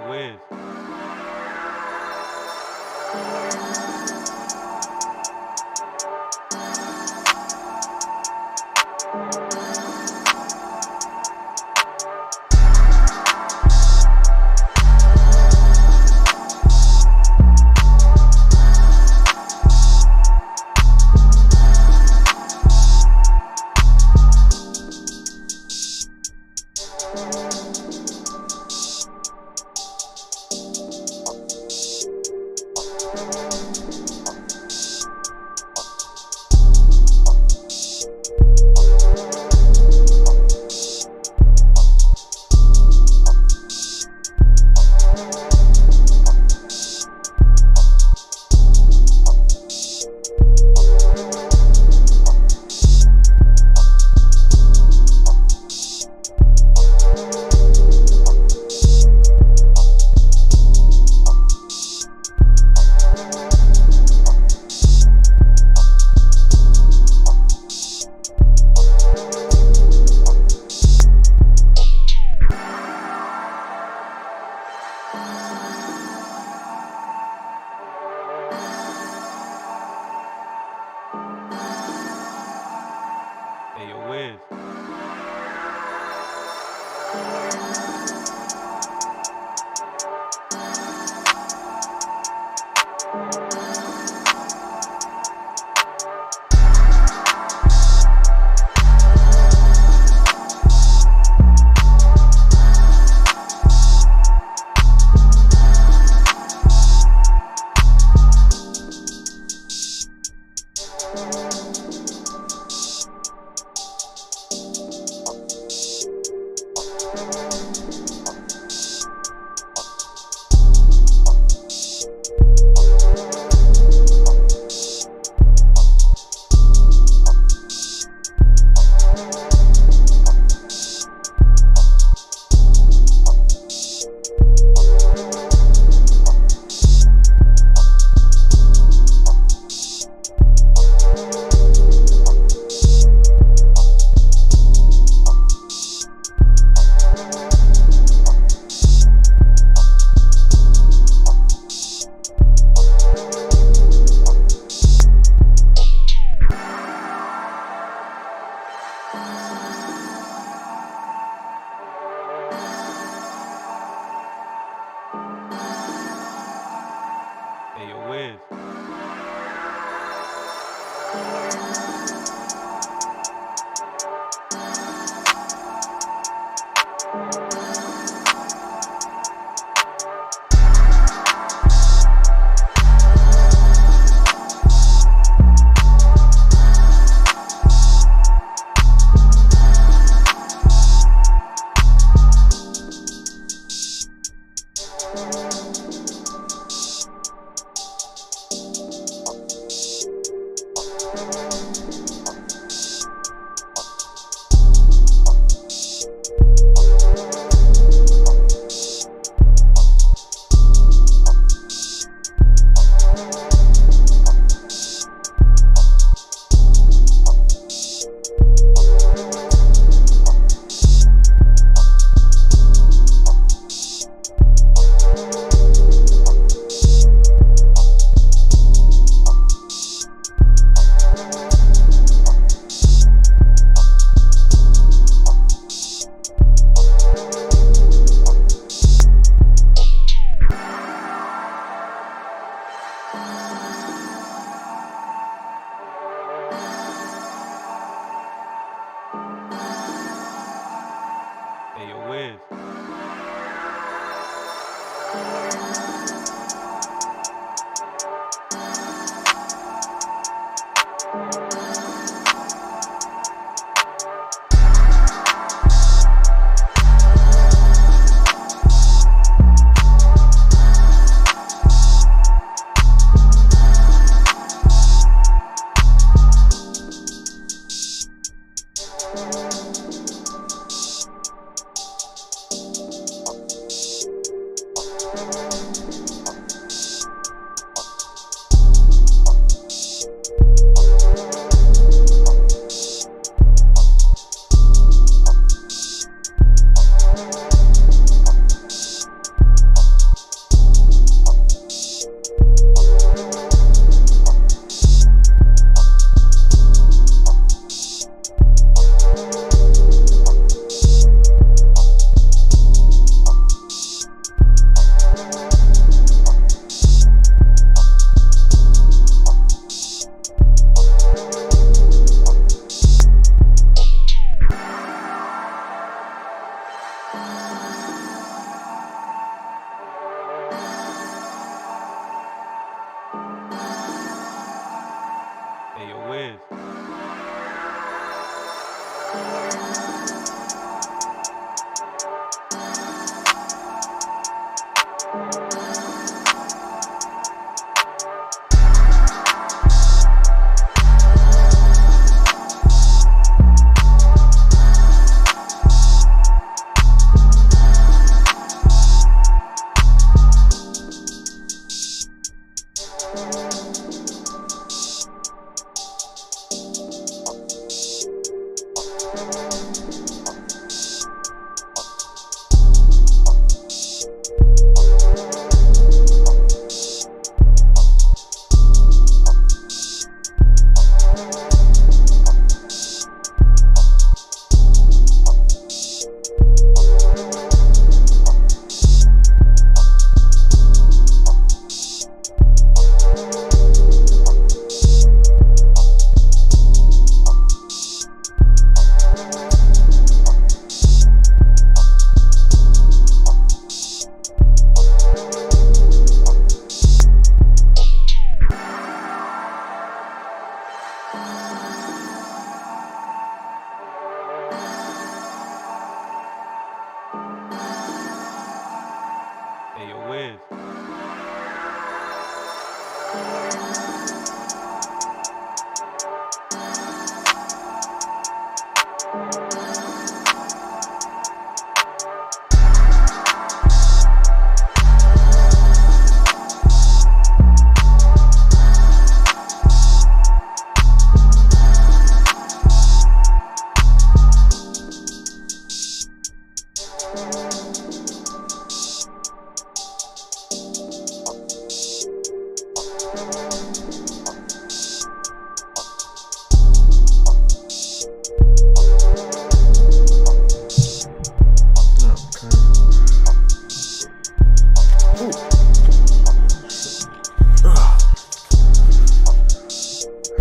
Wiz. Hey, yo, Wiz. Hey, yo, Wiz. Hey, yo, Wiz. Hey, yo, Wiz. Hey, yo, Wiz.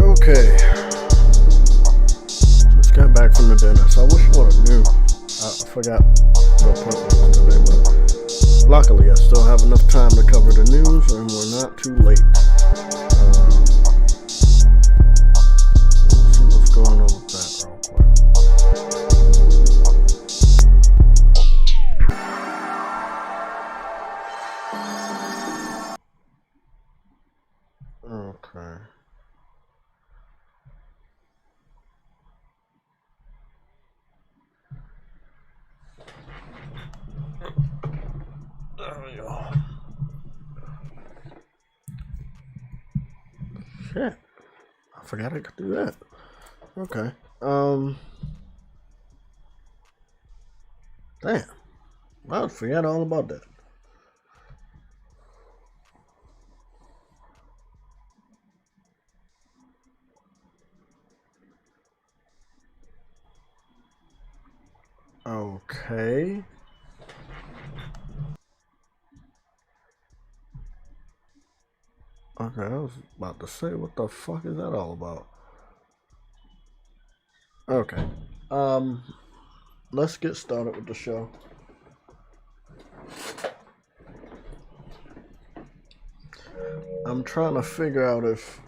Okay, just got back from the dentist. I wish I would have knew. I forgot the appointment was today, but luckily I still have enough time to cover the news and we're not too late. Let's see what's going on with that real quick. Okay. There we go. Shit. I forgot I could do that. Okay. Damn. I forgot all about that. Okay. Okay, I was about to say, what the fuck is that all about? Okay. Let's get started with the show. I'm trying to figure out if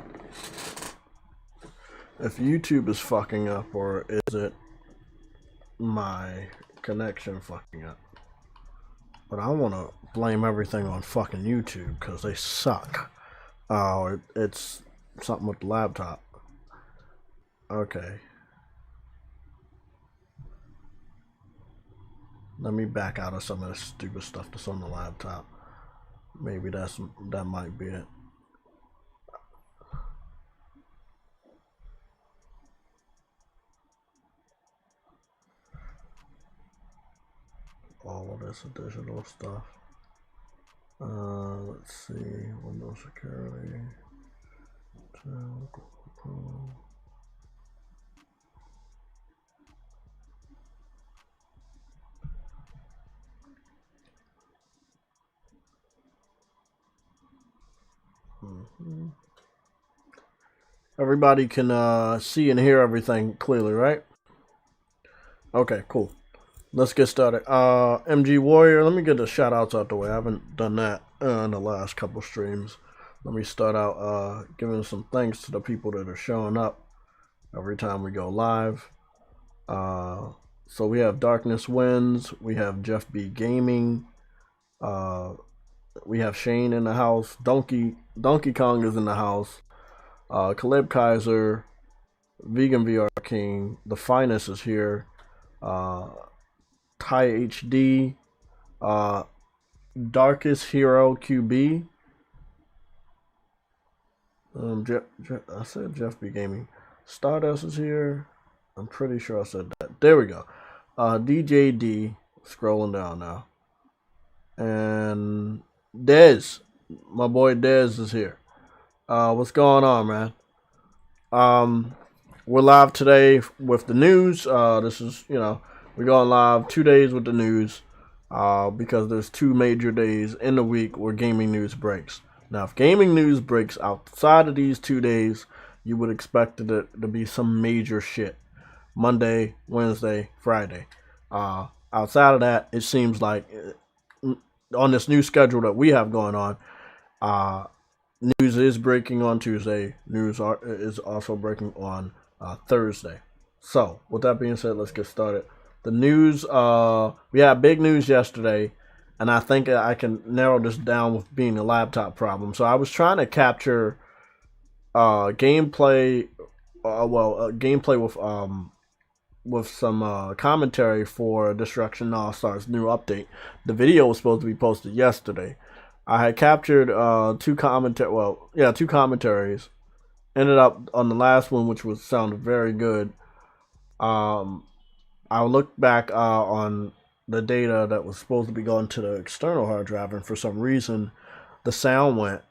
YouTube is fucking up or is it my connection fucking up. But I want to blame everything on fucking YouTube because they suck. Oh, it's something with the laptop. Okay. Let me back out of some of this stupid stuff that's on the laptop. Maybe that might be it. All of this additional stuff. Let's see. Windows security. Everybody can see and hear everything clearly, right? Okay, cool. Let's get started. MG Warrior, let me get the shout outs out the way. I haven't done that in the last couple streams. Let me start out giving some thanks to the people that are showing up every time we go live. So we have Darkness Wins, we have Jeff B Gaming, we have Shane in the house, Donkey Kong is in the house, Caleb Kaiser, Vegan VR King, The Finest is here, Ty HD, Darkest Hero QB. I said Jeff B Gaming. Stardust is here. I'm pretty sure I said that. There we go. DJ D, scrolling down now. And Dez, my boy Dez is here. What's going on, man? We're live today with the news. This is, we're going live 2 days with the news because there's 2 major days in the week where gaming news breaks. Now, if gaming news breaks outside of these 2 days, you would expect it to be some major shit. Monday, Wednesday, Friday. Outside of that, it seems like on this new schedule that we have going on, news is breaking on Tuesday. News is also breaking on Thursday. So, with that being said, let's get started. The news, we had big news yesterday, and I think I can narrow this down with being a laptop problem. So I was trying to capture gameplay, gameplay with some commentary for Destruction AllStars new update. The video was supposed to be posted yesterday. I had captured two commentaries. Ended up on the last one, which sounded very good. I looked back on the data that was supposed to be going to the external hard drive, and for some reason, the sound went,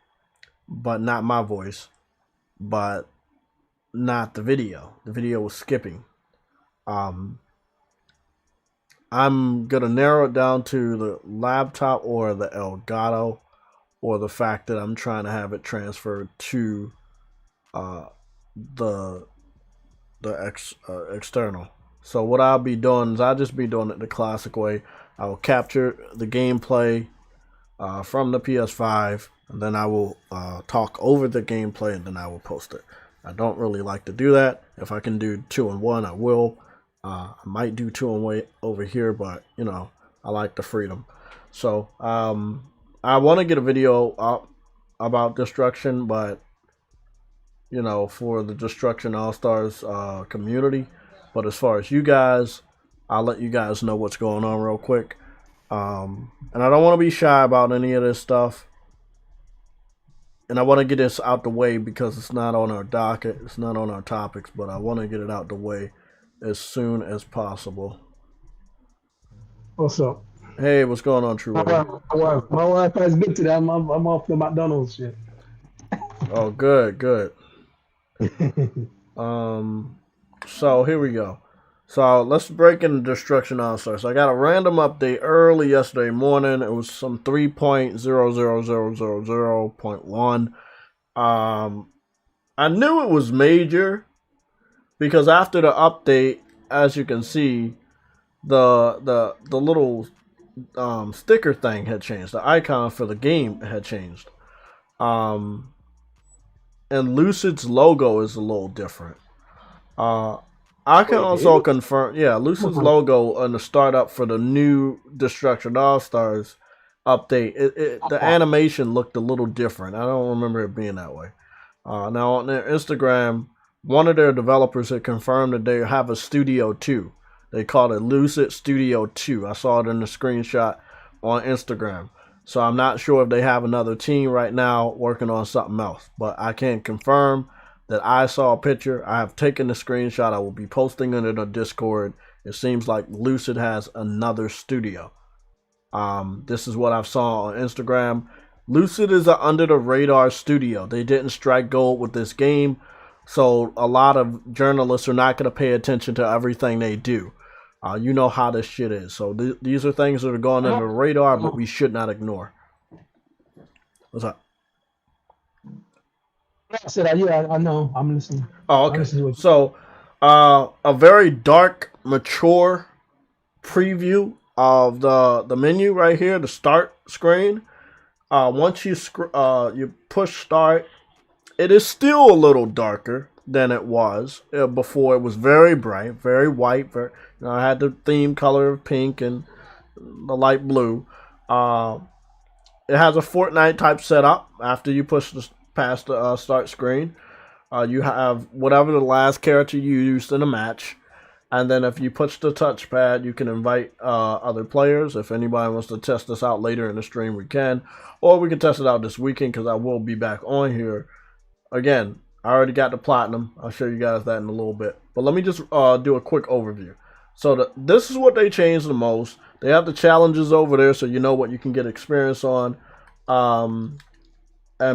but not my voice, but not the video. The video was skipping. I'm gonna narrow it down to the laptop or the Elgato, or the fact that I'm trying to have it transferred to the external. So what I'll be doing is I'll just be doing it the classic way. I will capture the gameplay from the PS5, and then I will talk over the gameplay, and then I will post it. I don't really like to do that. If I can do 2-in-1, I will. I might do 2-in-1 over here, but I like the freedom. So I want to get a video up about Destruction, but for the Destruction AllStars community. But as far as you guys, I'll let you guys know what's going on real quick. And I don't want to be shy about any of this stuff. And I want to get this out the way because it's not on our docket. It's not on our topics, but I want to get it out the way as soon as possible. What's up? Hey, what's going on, True? My Wi-Fi is good today. I'm off the McDonald's shit. Oh, good. So here we go. So let's break into Destruction AllStars. So I got a random update early yesterday morning. It was some 3.00000.1. I knew it was major because after the update, as you can see, the little sticker thing had changed. The icon for the game had changed. And Lucid's logo is a little different. I can also confirm, Lucid's logo on the startup for the new Destruction AllStars update, the animation looked a little different. I don't remember it being that way. Now on their Instagram, one of their developers had confirmed that they have a Studio 2. They called it Lucid Studio 2. I saw it in the screenshot on Instagram. So I'm not sure if they have another team right now working on something else, but I can confirm that I saw a picture. I have taken the screenshot. I will be posting it in the Discord. It seems like Lucid has another studio. This is what I saw on Instagram. Lucid is an under the radar studio. They didn't strike gold with this game, so a lot of journalists are not going to pay attention to everything they do. You know how this shit is. So these are things that are going under the radar, but we should not ignore. What's up? I said, I know. I'm listening. Oh, okay. So, a very dark, mature preview of the menu right here, the start screen. Once you push start, it is still a little darker than it was before. It was very bright, very white. I had the theme color of pink and the light blue. It has a Fortnite type setup. After you push past the start screen, you have whatever the last character you used in a match. And then if you push the touchpad, you can invite other players. If anybody wants to test this out later in the stream, we can. Or we can test it out this weekend because I will be back on here. Again, I already got the platinum. I'll show you guys that in a little bit. But let me just do a quick overview. So this is what they changed the most. They have the challenges over there so you know what you can get experience on. And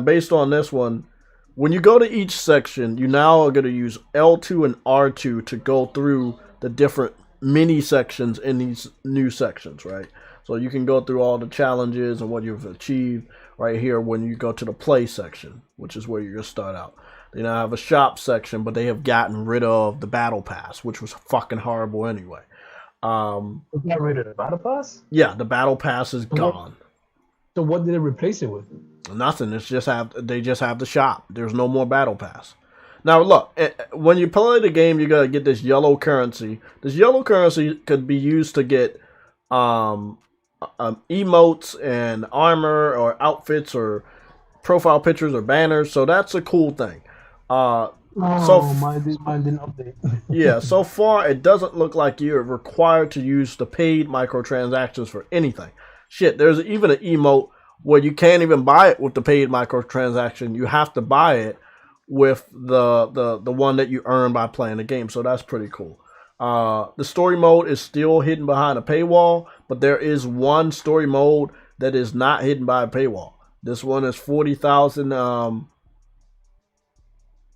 based on this one, when you go to each section, you now are going to use L2 and R2 to go through the different mini sections in these new sections, right? So you can go through all the challenges and what you've achieved right here when you go to the play section, which is where you're going to start out. They now have a shop section, but they have gotten rid of the battle pass, which was fucking horrible anyway. They got rid of the battle pass? Yeah, the battle pass is gone. So what did they replace it with? Nothing. They just have the shop. There's no more battle pass. Now look, when you play the game, you're gonna get this yellow currency. This yellow currency could be used to get emotes and armor or outfits or profile pictures or banners. So that's a cool thing. Mine didn't update. Yeah, so far it doesn't look like you're required to use the paid microtransactions for anything. Shit, there's even an emote where you can't even buy it with the paid microtransaction. You have to buy it with the one that you earn by playing the game. So that's pretty cool. The story mode is still hidden behind a paywall, but there is one story mode that is not hidden by a paywall. This one is 40,000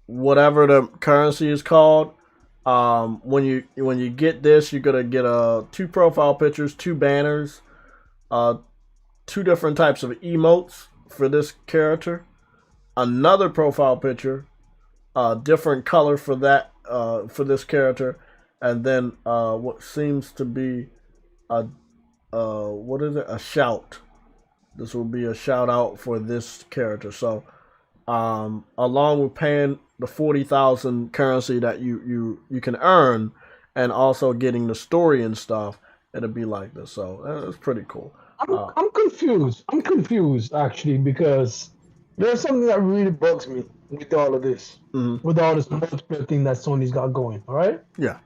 whatever the currency is called. When you get this, you're gonna get 2 profile pictures, 2 banners, 2 different types of emotes for this character, another profile picture, different color for that for this character, and then what seems to be a shout. This will be a shout out for this character. So along with paying the 40,000 currency that you can earn, and also getting the story and stuff, it'll be like this. So it's pretty cool. I'm confused. I'm confused actually, because there's something that really bugs me with all of this, with all this multiple thing that Sony's got going. All right. Yeah.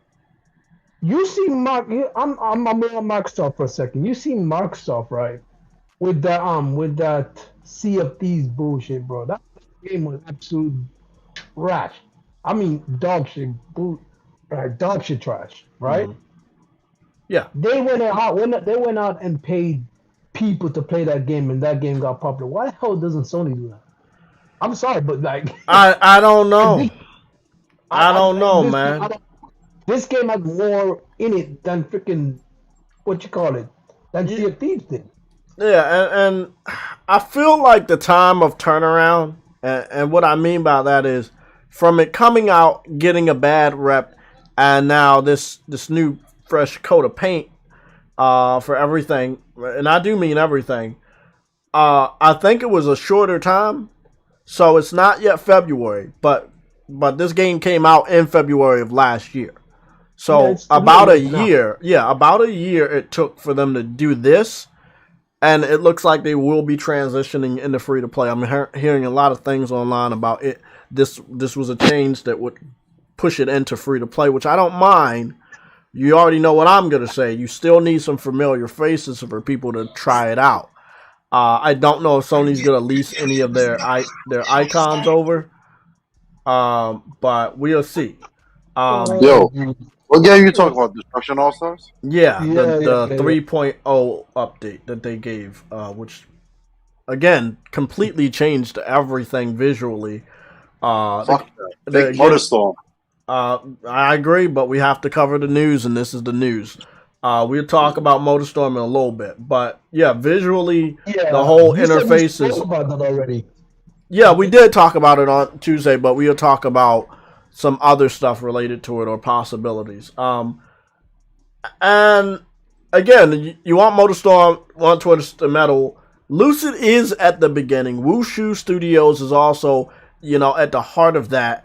You see Mark. I'm on Mark stuff for a second. You see Mark stuff, right? With that Sea of Thieves bullshit, bro. That game was absolute trash. I mean, dog shit trash, right? Yeah. They went out and paid people to play that game, and that game got popular. Why the hell doesn't Sony do that? I'm sorry, but like I don't know. I don't know, man. This game has more in it than freaking than Sea of Thieves did. Yeah, and I feel like the time of turnaround, and what I mean by that is from it coming out, getting a bad rep, and now this new fresh coat of paint for everything, and I do mean everything. I think it was a shorter time, so it's not yet February, but this game came out in February of last year. So about a year it took for them to do this. And it looks like they will be transitioning into free-to-play. I'm hearing a lot of things online about it. This was a change that would push it into free-to-play, which I don't mind. You already know what I'm going to say. You still need some familiar faces for people to try it out. I don't know if Sony's going to lease any of their icons over, but we'll see. What game you talking about? Destruction All-Stars? Yeah, the 3.0 update that they gave, which, again, completely changed everything visually. Fuck that. MotorStorm. I agree, but we have to cover the news, and this is the news. We'll talk about MotorStorm in a little bit. But, yeah, visually, the whole interface is... about that already. Yeah, we did talk about it on Tuesday, but we'll talk about some other stuff related to it or possibilities. And again, you want MotorStorm, want Twisted Metal. Lucid is at the beginning. Wushu Studios is also, at the heart of that.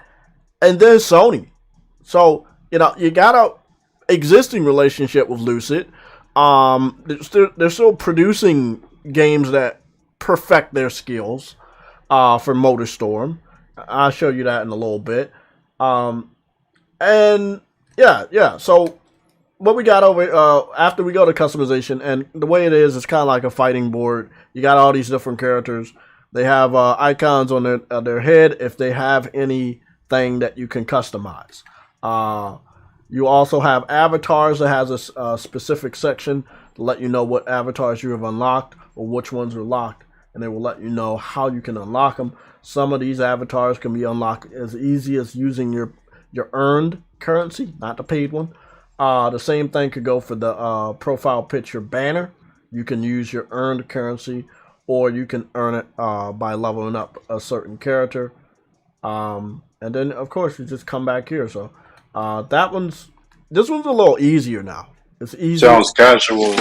And then Sony. So, you got a existing relationship with Lucid. They're still producing games that perfect their skills for MotorStorm. I'll show you that in a little bit. And yeah. So what we got over after we go to customization, and the way it is, it's kind of like a fighting board. You got all these different characters. They have icons on their head if they have anything that you can customize. You also have avatars that has a specific section to let you know what avatars you have unlocked or which ones are locked, and they will let you know how you can unlock them. Some of these avatars can be unlocked as easy as using your earned currency, not the paid one. The same thing could go for the profile picture banner. You can use your earned currency, or you can earn it by leveling up a certain character. And then, of course, you just come back here. So this one's a little easier now. It's easy. Sounds casual.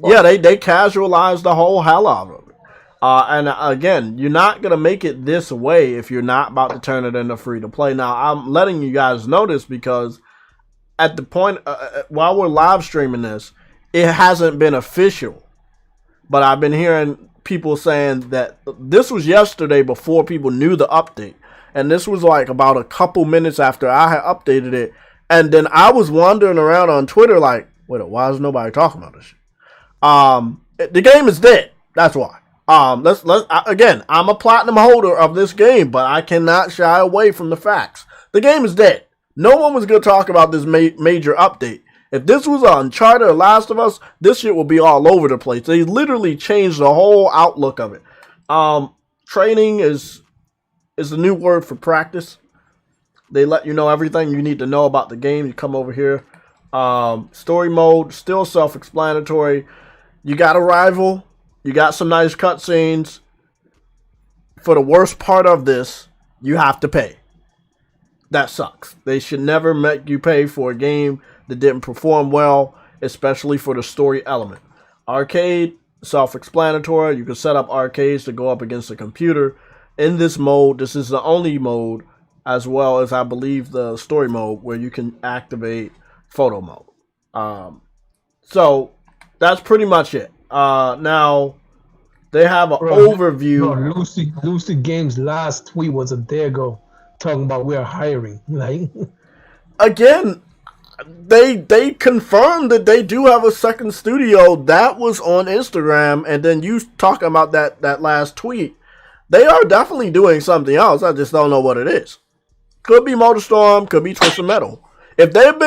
Yeah, they casualized the whole hell out of it. And again, you're not going to make it this way if you're not about to turn it into free to play. Now, I'm letting you guys know this because at the point, while we're live streaming this, it hasn't been official. But I've been hearing people saying that this was yesterday before people knew the update. And this was like about a couple minutes after I had updated it. And then I was wandering around on Twitter like, wait, why is nobody talking about this shit? The game is dead. That's why. Again, I'm a platinum holder of this game, but I cannot shy away from the facts. The game is dead. No one was going to talk about this major update. If this was Uncharted or Last of Us, this shit would be all over the place. They literally changed the whole outlook of it. Training is the new word for practice. They let you know everything you need to know about the game. You come over here. Story mode, still self-explanatory. You got a rival. You got some nice cutscenes. For the worst part of this, you have to pay. That sucks. They should never make you pay for a game that didn't perform well, especially for the story element. Arcade, self-explanatory. You can set up arcades to go up against a computer. In this mode, this is the only mode, as well as I believe the story mode, where you can activate photo mode. So that's pretty much it. Now they have an overview. Lucid Games' last tweet was a day ago, talking about we're hiring. Like again, they confirmed that they do have a second studio. That was on Instagram, and then you talking about that last tweet. They are definitely doing something else. I just don't know what it is. Could be MotorStorm, could be Twisted Metal. If they have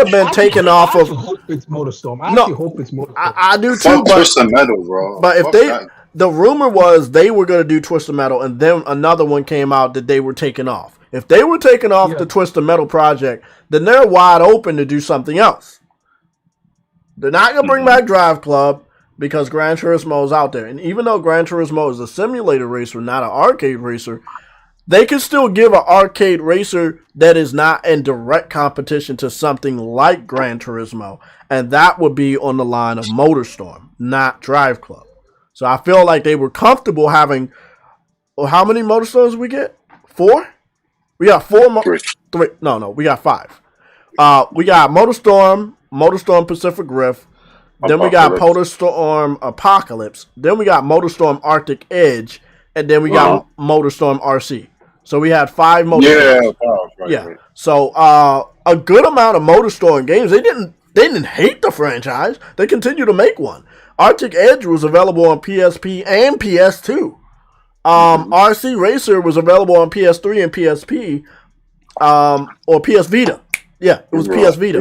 been taken off of, I hope it's MotorStorm. I hope it's MotorStorm. I do too. Fuck Twisted Metal, bro. But if the rumor was they were going to do Twisted Metal, and then another one came out that they were taking off. If they were taking off the Twisted Metal project, then they're wide open to do something else. They're not going to bring back Drive Club because Gran Turismo is out there, and even though Gran Turismo is a simulator racer, not an arcade racer. They can still give an arcade racer that is not in direct competition to something like Gran Turismo. And that would be on the line of MotorStorm, not Drive Club. So I feel like they were comfortable having... Well, how many MotorStorms we get? 4? We got 4... Three. No, we got 5. We got MotorStorm Pacific Rift. Then we got MotorStorm Apocalypse. Then we got MotorStorm Arctic Edge. And then we got MotorStorm RC. So we had 5 MotorStorms. Yeah. So a good amount of MotorStorm games. They didn't hate the franchise. They continue to make one. Arctic Edge was available on PSP and PS2. RC Racer was available on PS3 and PSP. Or PS Vita. Yeah, it was PS Vita.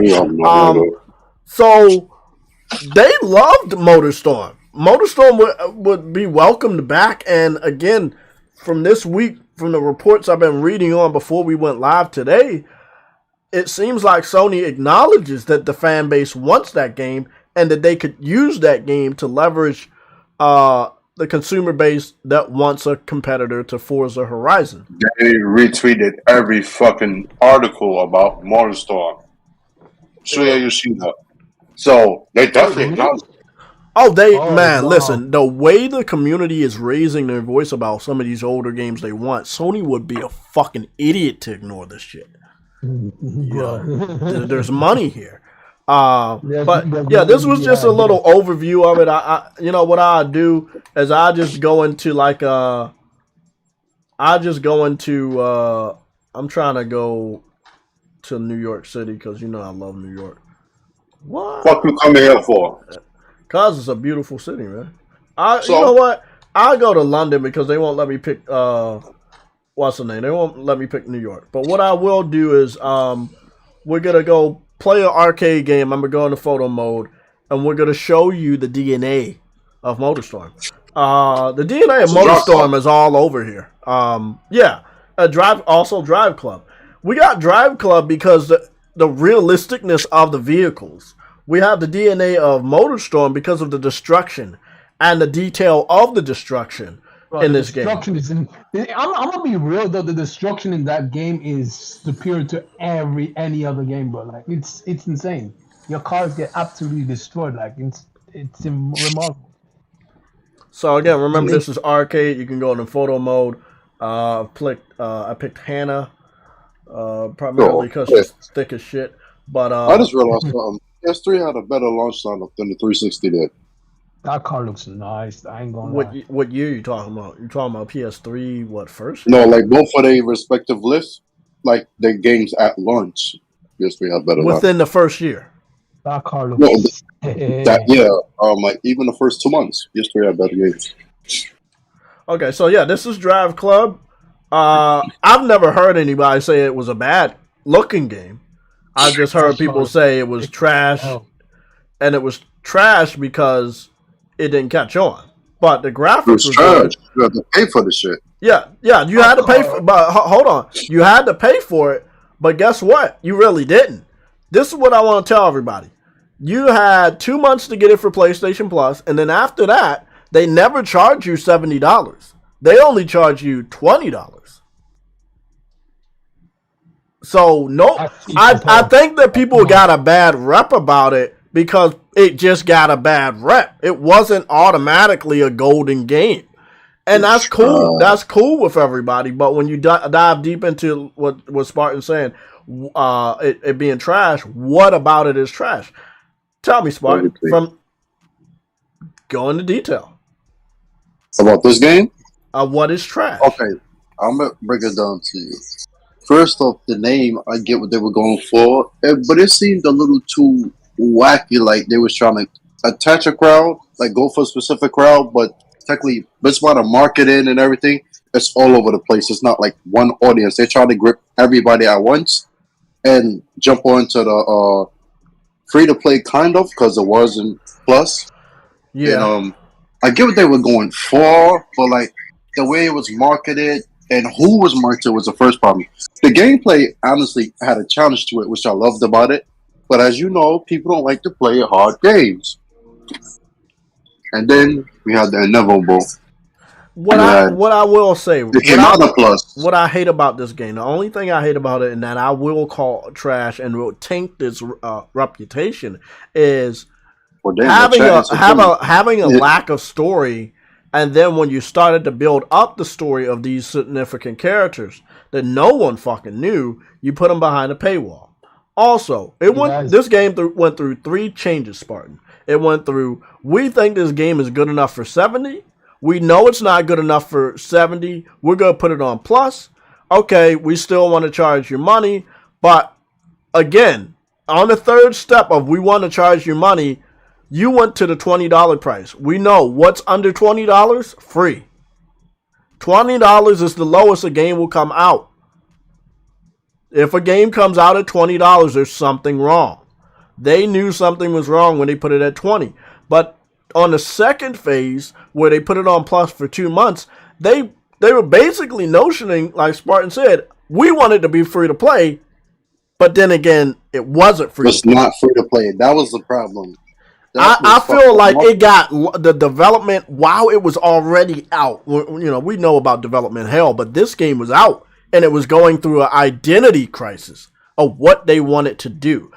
So they loved MotorStorm. MotorStorm would be welcomed back, and again, from this week, from the reports I've been reading on before we went live today, it seems like Sony acknowledges that the fan base wants that game, and that they could use that game to leverage the consumer base that wants a competitor to Forza Horizon. They retweeted every fucking article about MotorStorm. So yeah, you see that. So they definitely acknowledge. Oh, Wow. listen, the way the community is raising their voice about some of these older games they want, Sony would be a fucking idiot to ignore this shit. There's money here. But yeah, this was just a little overview of it. I what I do is I just go into I'm trying to go to New York City because I love New York. What? Fuck you coming here for? Cause it's a beautiful city, man. So- you know what? I'll go to London because they won't let me pick what's the name? They won't let me pick New York. But what I will do is we're gonna go play an arcade game. I'm gonna go into photo mode and we're gonna show you the DNA of MotorStorm. The DNA of MotorStorm is all over here. Drive Club. We got Drive Club because the realisticness of the vehicles. We have the DNA of MotorStorm because of the destruction and the detail of the destruction in this game. I'm gonna be real though. The destruction in that game is superior to any other game, bro. Like it's insane. Your cars get absolutely destroyed. Like it's remarkable. So again, remember this is arcade. You can go into photo mode. I picked Hannah primarily because she's thick as shit. But I just realized PS3 had a better launch lineup than the 360 did. That car looks nice. I ain't gonna lie. What year you talking about? You talking about PS3? What first? No, like both of their respective lists, like their games at launch. PS3 had better within the first year. That car looks. Like even the first 2 months, PS3 had better games. Okay, so yeah, this is Drive Club. I've never heard anybody say it was a bad looking game. I just heard people say it was trash, and it was trash because it didn't catch on. But the graphics was good. You had to pay for the shit. Yeah, you had to pay for. But hold on, you had to pay for it. But guess what? You really didn't. This is what I want to tell everybody. You had 2 months to get it for PlayStation Plus, and then after that, they never charge you $70. They only charge you $20. So I think that people got a bad rep about it because it just got a bad rep. It wasn't automatically a golden game, and that's cool. That's cool with everybody. But when you dive deep into what Spartan's saying, it being trash, what about it is trash? Tell me, Spartan. Go into detail about this game. What is trash? Okay, I'm gonna break it down to you. First off, the name, I get what they were going for, but it seemed a little too wacky, like they was trying to attach a crowd, like go for a specific crowd, but technically, that's why the marketing and everything, it's all over the place. It's not like one audience. They try to grip everybody at once and jump onto the free-to-play kind of, because it wasn't Plus. Yeah. And, I get what they were going for, but like the way it was marketed, and who was marketed was the first problem. The gameplay, honestly, had a challenge to it, which I loved about it. But as you know, people don't like to play hard games. And then we had the inevitable. What I will say, what I hate about this game, the only thing I hate about it, and that I will call trash and will taint this reputation, is having a lack of story. And then when you started to build up the story of these significant characters that no one fucking knew, you put them behind a paywall. Also, this game went through 3 changes, Spartan. It went through, we think this game is good enough for 70. We know it's not good enough for 70. We're going to put it on Plus. Okay, we still want to charge you money. But again, on the third step of we want to charge you money, you went to the $20 price. We know what's under $20? Free. $20 is the lowest a game will come out. If a game comes out at $20, there's something wrong. They knew something was wrong when they put it at $20. But on the second phase, where they put it on Plus for 2 months, they were basically notioning, like Spartan said, we want it to be free to play. But then again, it wasn't free. It's not free to play. That was the problem. I feel like it got the development while it was already out. We know about development hell, but this game was out and it was going through an identity crisis of what they wanted to do.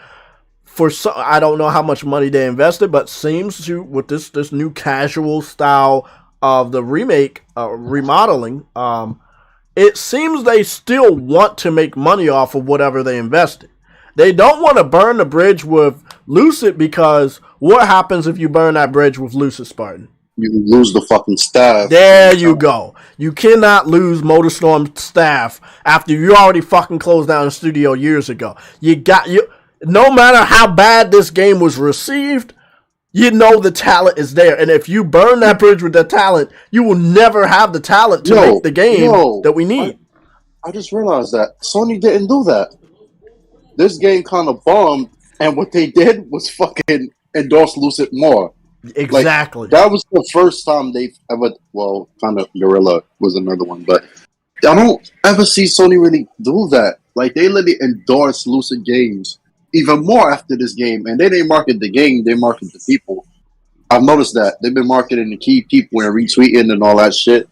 for some, I don't know how much money they invested, but seems to with this new casual style of the remake remodeling, it seems they still want to make money off of whatever they invested. They don't want to burn the bridge with Lucid because what happens if you burn that bridge with Lucid, Spartan? You lose the fucking staff. There you go. You cannot lose MotorStorm staff after you already fucking closed down the studio years ago. No matter how bad this game was received, you know the talent is there. And if you burn that bridge with that talent, you will never have the talent to make the game that we need. I just realized that Sony didn't do that. This game kind of bombed, and what they did was fucking endorse Lucid more. Exactly. Like, that was the first time they've ever, well, kind of Gorilla was another one, but I don't ever see Sony really do that. Like, they literally endorse Lucid games even more after this game, and they didn't market the game, they market the people. I've noticed that. They've been marketing the key people and retweeting and all that shit.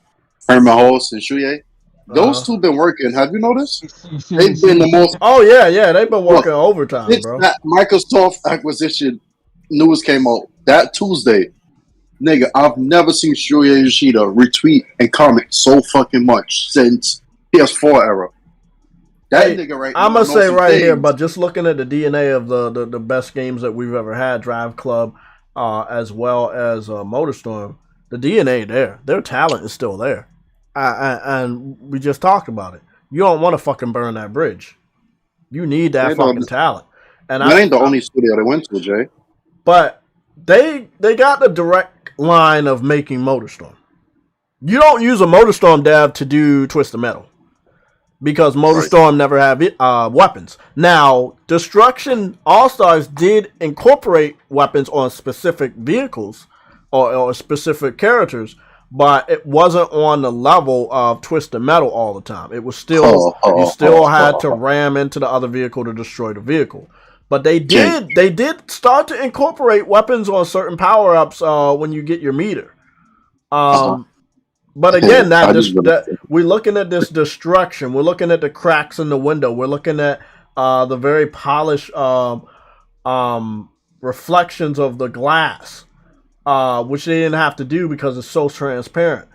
Herman Hulse and Shuye. Those two been working. Have you noticed? They've been the most... Oh, yeah. They've been working overtime, bro. That Microsoft acquisition news came out that Tuesday. Nigga, I've never seen Shuya Yoshida retweet and comment so fucking much since PS4 era. That nigga right now. I'm going to say right here, but just looking at the DNA of the best games that we've ever had, Drive Club, as well as MotorStorm, the DNA there. Their talent is still there. And we just talked about it. You don't want to fucking burn that bridge. You need that fucking talent. And that ain't the only studio they went to, Jay. But they got the direct line of making MotorStorm. You don't use a MotorStorm dev to do Twisted Metal because MotorStorm never have weapons. Now, Destruction AllStars did incorporate weapons on specific vehicles or specific characters, but it wasn't on the level of Twisted Metal all the time. It was still you still had to ram into the other vehicle to destroy the vehicle. But they did start to incorporate weapons on certain power ups when you get your meter. But again, we're looking at this destruction. We're looking at the cracks in the window. We're looking at the very polished reflections of the glass, which they didn't have to do because it's so transparent.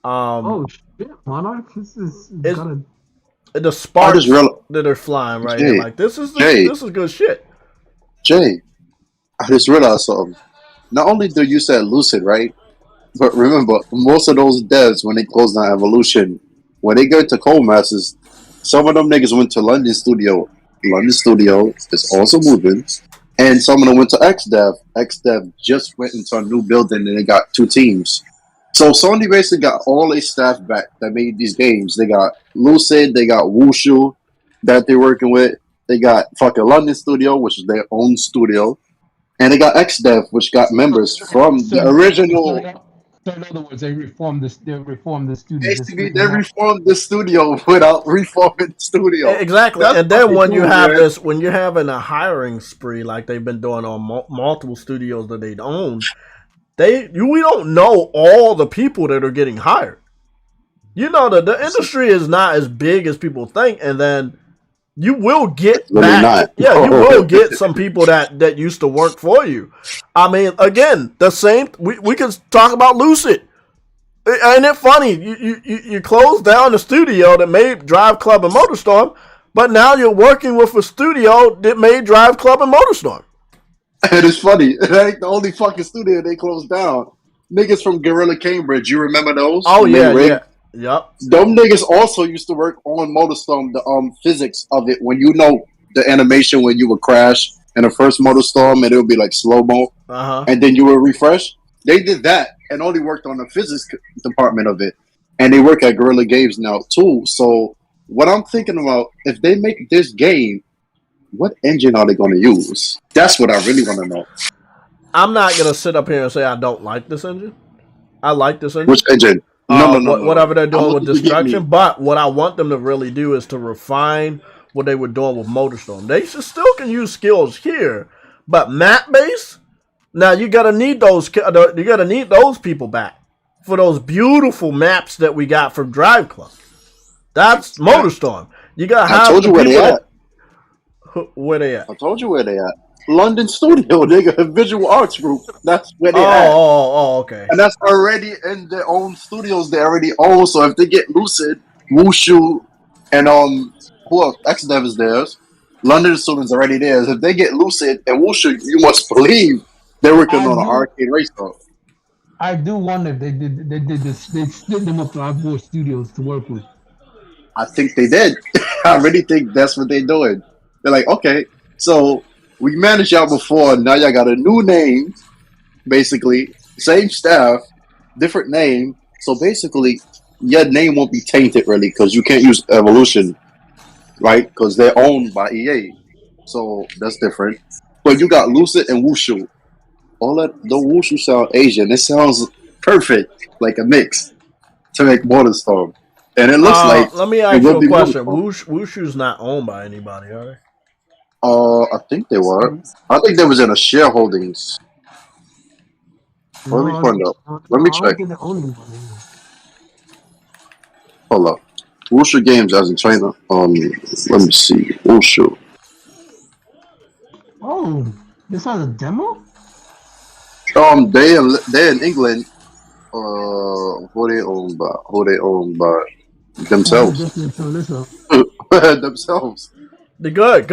Oh shit, Monarch! This is gonna. The sparks that are flying right here, like this is good shit. Jay, I just realized something. Not only do you say Lucid, right? But remember, most of those devs, when they closed down Evolution, when they go to Codemasters, some of them niggas went to London Studio. London Studio is also moving. And some of them went to XDev. XDev just went into a new building and they got 2 teams. So Sony basically got all their staff back that made these games. They got Lucid, they got Wushu that they're working with. They got fucking London Studio, which is their own studio. And they got XDev, which got members from the original... So in other words, they reformed the studio. Basically, they reformed the studio without reforming the studio. Exactly. That's and then when you have this, when you're having a hiring spree like they've been doing on multiple studios that they own, we don't know all the people that are getting hired. You know, the industry is not as big as people think, and then you will get back. Yeah, you will get some people that used to work for you. I mean, again, the same. We could talk about Lucid. Ain't it funny? You closed down the studio that made Drive Club and MotorStorm, but now you're working with a studio that made Drive Club and MotorStorm. And it's funny. It ain't the only fucking studio they closed down. Niggas from Gorilla Cambridge, you remember those? Oh yeah. Yep. Them niggas also used to work on MotorStorm, the physics of it. When you know the animation when you would crash in the first MotorStorm and it would be like slow-mo, and then you would refresh. They did that and only worked on the physics department of it. And they work at Guerrilla Games now too. So what I'm thinking about, if they make this game, what engine are they going to use? That's what I really want to know. I'm not going to sit up here and say I don't like this engine. I like this engine. Which engine? No. Whatever they're doing with Destruction. But what I want them to really do is to refine what they were doing with MotorStorm. They still can use skills here, but map base. Now you gotta need those. You gotta need those people back for those beautiful maps that we got from Drive Club. That's MotorStorm. You gotta have. I told you where they at. Where they at? I told you where they at. London studio, nigga, Visual Arts Group. That's where they at. Okay. And that's already in their own studios they already own. So if they get Lucid, Wushu, and who else? XDev is theirs. London Students already theirs. If they get Lucid and Wushu, you must believe they're working on an arcade race car. I do wonder if they did this. They split them up to have more studios to work with. I think they did. I really think that's what they're doing. They're like, okay, so we managed y'all before. Now y'all got a new name, basically. Same staff, different name. So basically, your name won't be tainted really because you can't use Evolution, right? Because they're owned by EA. So that's different. But you got Lucid and Wushu. All that the Wushu sound Asian. It sounds perfect, like a mix to make MotorStorm. And it looks like. Let me ask you a question. Wushu's not owned by anybody, are they? I think they were. I think they was in a shareholdings. Let me find out. Let me check. Hold up. Wushu Games as in China. Let me see. Wushu. Oh, this has a demo? They in England. Who they owned by? Who they owned by? Themselves. Themselves. Good.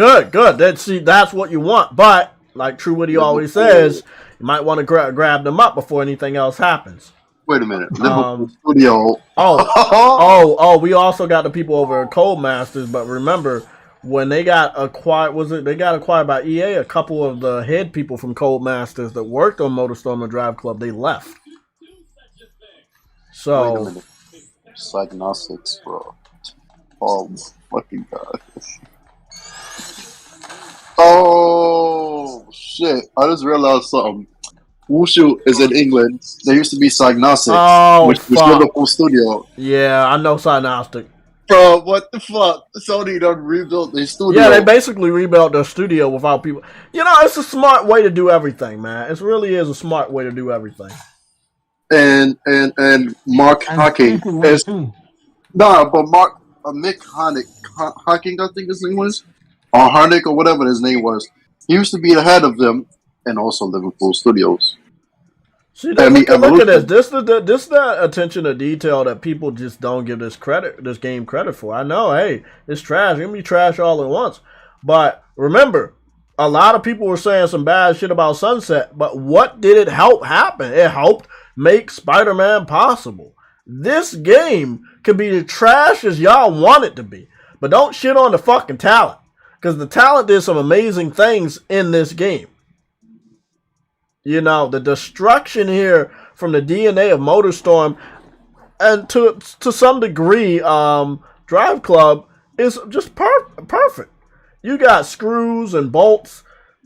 That's what you want. But like True Woody always says, you might want to grab them up before anything else happens. Wait a minute. Liverpool Studio. We also got the people over at Codemasters, but remember when they got acquired, they got acquired by EA, a couple of the head people from Codemasters that worked on MotorStorm and Drive Club, they left. So wait a minute. Diagnostics, bro. Oh my fucking god. Oh shit. I just realized something. Wushu is in England. There used to be Psygnostics, which was Liverpool Studio. Yeah, I know Psygnostic. Bro, what the fuck? Sony done rebuilt their studio. Yeah, they basically rebuilt their studio without people. You know, it's a smart way to do everything, man. It really is a smart way to do everything. And Mark Hocking is but Mick Hocking, I think his name was, or Harnick or whatever his name was. He used to be the head of them, and also Liverpool Studios. See, look at this. This is the attention to detail that people just don't give this game credit for. I know, hey, it's trash. It's gonna be trash all at once. But remember, a lot of people were saying some bad shit about Sunset. But what did it help happen? It helped make Spider-Man possible. This game could be as trash as y'all want it to be. But don't shit on the fucking talent. Because the talent did some amazing things in this game. You know, the destruction here from the DNA of MotorStorm and to some degree, Drive Club is just perfect. You got screws and bolts.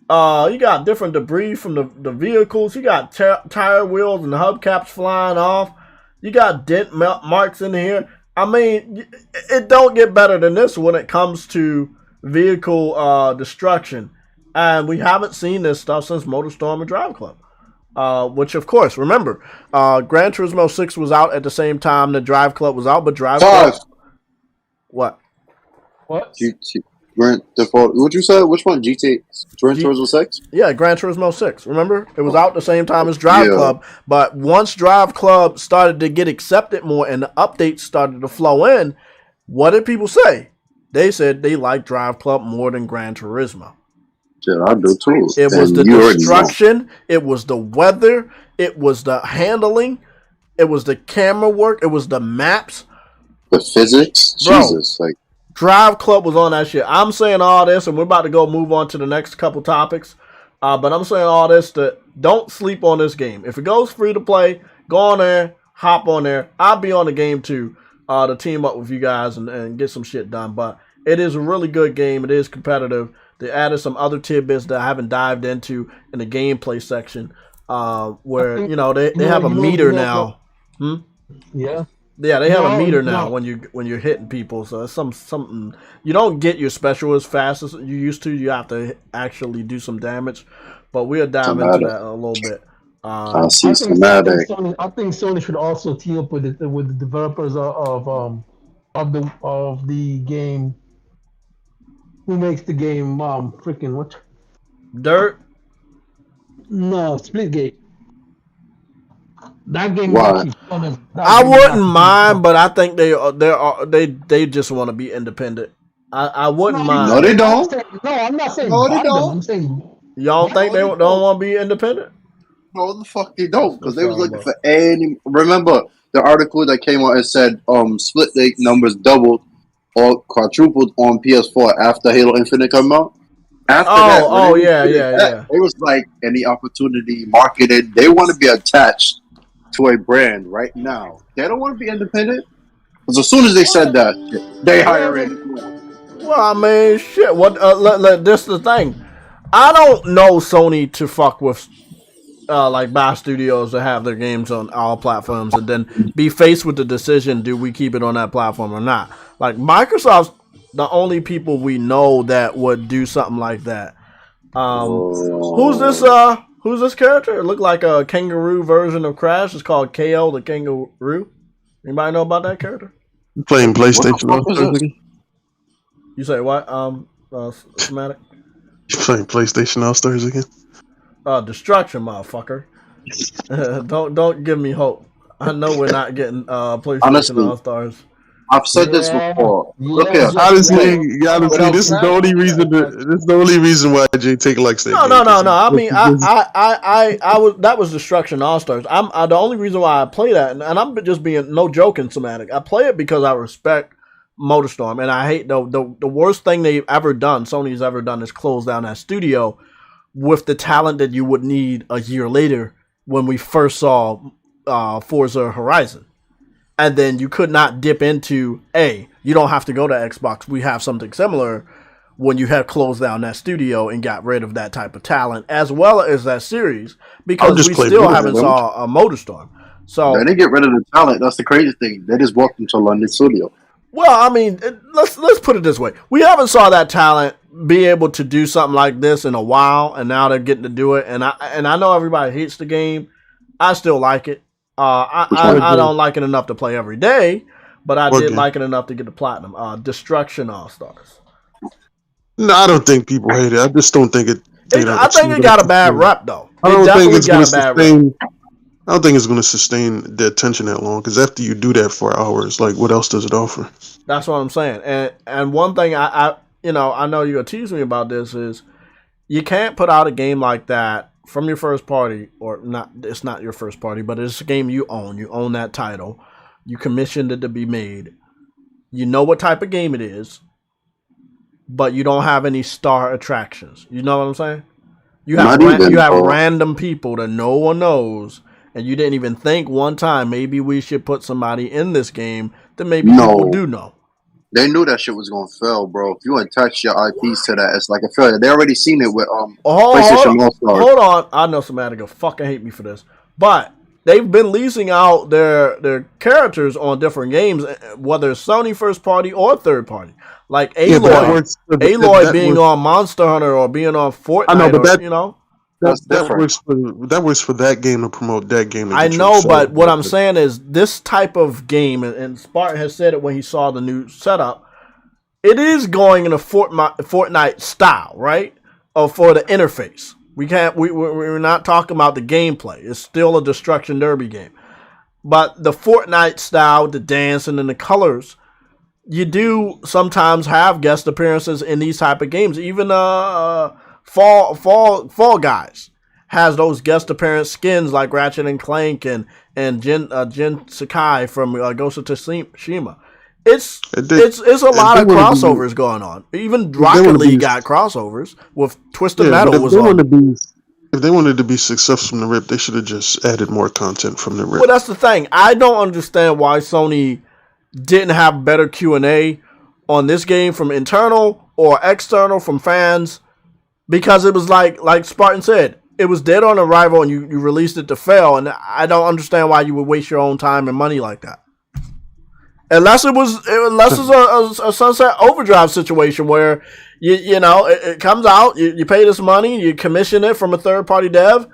You got different debris from the vehicles. You got tire wheels and hubcaps flying off. You got dent marks in here. I mean, it don't get better than this when it comes to vehicle destruction. And we haven't seen this stuff since MotorStorm and Drive Club. Which, of course, remember, Gran Turismo 6 was out at the same time that Drive Club was out, but Drive Club... What? What you said? Which one? Gran Turismo 6? Yeah, Gran Turismo 6. Remember? It was out the same time as Drive Club, but once Drive Club started to get accepted more and the updates started to flow in, what did people say? They said they liked Drive Club more than Gran Turismo. Yeah, I do too. It was the destruction. It was the weather. It was the handling. It was the camera work. It was the maps. The physics. Bro, Jesus. Drive Club was on that shit. I'm saying all this, and we're about to move on to the next couple topics. But I'm saying all this to don't sleep on this game. If it goes free to play, go on there, hop on there. I'll be on the game too to team up with you guys and get some shit done. But it is a really good game. It is competitive. They added some other tidbits that I haven't dived into in the gameplay section, where they have a meter now. Yeah, they have a meter now when you're hitting people. So it's something you don't get your special as fast as you used to. You have to actually do some damage, but we'll dive into that a little bit. I see schematic. I think Sony should also team up with the developers of the game. Who makes the game? Freaking what? Dirt. No, Splitgate. That game Why? is actually fun. I wouldn't mind, but I think they just want to be independent. I wouldn't mind. No, they don't. No, I'm not saying No, they buy them. don't. I'm saying Y'all think they don't want to be independent? No, the fuck they don't, because they was What's looking wrong, for any. Remember the article that came out and said split date numbers doubled or quadrupled on PS4 after Halo Infinite come out. After that, when they did that, it was like any opportunity marketed. They want to be attached to a brand right now. They don't want to be independent. Because as soon as they said that, they hire in. Well, I mean, shit. What? This is the thing. I don't know Sony to fuck with, like buy studios to have their games on all platforms and then be faced with the decision: do we keep it on that platform or not? Like Microsoft's the only people we know that would do something like that. Who's this? Who's this character? It looked like a kangaroo version of Crash. It's called KO the Kangaroo. Anybody know about that character? You playing PlayStation All-Stars again? You say what? Somatic? You playing PlayStation All-Stars again? Destruction, motherfucker. Don't give me hope. I know we're not getting PlayStation All-Stars. I've said this before. Look here. Honestly, this is the only reason. This is the only reason why Jay take likes that. No. I mean, I was that was Destruction All Stars. The only reason why I play that, and I'm just being no joking, Somatic. I play it because I respect MotorStorm, and I hate the worst thing they've ever done. Sony's ever done is close down that studio with the talent that you would need a year later when we first saw Forza Horizon. And then you could not dip into, you don't have to go to Xbox. We have something similar when you have closed down that studio and got rid of that type of talent, as well as that series, because we still haven't saw a MotorStorm. So they didn't get rid of the talent. That's the crazy thing. They just walked into a London studio. Well, I mean, let's put it this way. We haven't saw that talent be able to do something like this in a while, and now they're getting to do it. And I know everybody hates the game. I still like it. I don't like it enough to play every day, but I did like it enough to get the platinum. Destruction All-Stars. No, I don't think people hate it. I just don't think it. I think it got a bad rep, though. I don't think it's going to sustain. I don't think it's going to sustain the attention that long, because after you do that for hours, like, what else does it offer? That's what I'm saying. And one thing I know you'll tease me about this is you can't put out a game like that from your first party, or not. It's not your first party, but it's a game you own. You own that title. You commissioned it to be made. You know what type of game it is, but you don't have any star attractions. You know what I'm saying? You have random people that no one knows, and you didn't even think one time maybe we should put somebody in this game that maybe people do know. They knew that shit was gonna fail, bro. If you attach your IPs to that, it's like a failure. They already seen it with PlayStation All-Stars. Hold on, I know Somatic will fucking hate me for this, but they've been leasing out their characters on different games, whether it's Sony first party or third party. Like Aloy being on Monster Hunter or being on Fortnite. I know, but that works for that game to promote that game. I know, but what I'm saying is this type of game, and Spartan has said it when he saw the new setup, it is going in a Fortnite style, right? Or for the interface. We're not talking about the gameplay. It's still a Destruction Derby game. But the Fortnite style, the dancing and the colors, you do sometimes have guest appearances in these type of games. Even Fall Guys has those guest appearance skins like Ratchet and Clank and Jin Sakai from Ghost of Tsushima. It's a lot of crossovers going on. Even Rocket League got crossovers with Twisted Metal. If they wanted to be successful from the rip, they should have just added more content from the rip. Well, that's the thing. I don't understand why Sony didn't have better Q&A on this game from internal or external from fans, because it was like Spartan said, it was dead on arrival and you released it to fail, and I don't understand why you would waste your own time and money like that. Unless it's a Sunset Overdrive situation where it comes out, you pay this money, you commission it from a third party dev,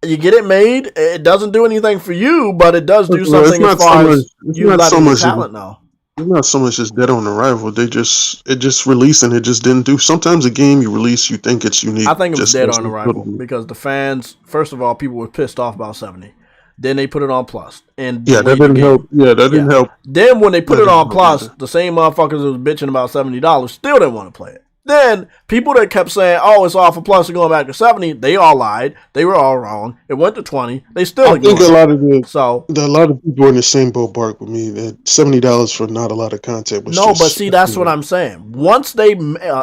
you get it made. It doesn't do anything for you, but it does do something as far as you letting the talent know. It's not so much as dead on arrival. It just released and it just didn't do. Sometimes a game you release, you think it's unique. I think it was dead on arrival because the fans, first of all, people were pissed off about 70. Then they put it on Plus, and that didn't help. Yeah, that didn't help. Then when they put it on Plus, the same motherfuckers that was bitching about $70 still didn't want to play it. Then people that kept saying, "Oh, it's all for Plus and going back to 70," they all lied. They were all wrong. It went to 20. They still. I think a lot of people are in the same boat, Bark, with me. That $70 for not a lot of content. Was but see, that's what I'm saying. Once they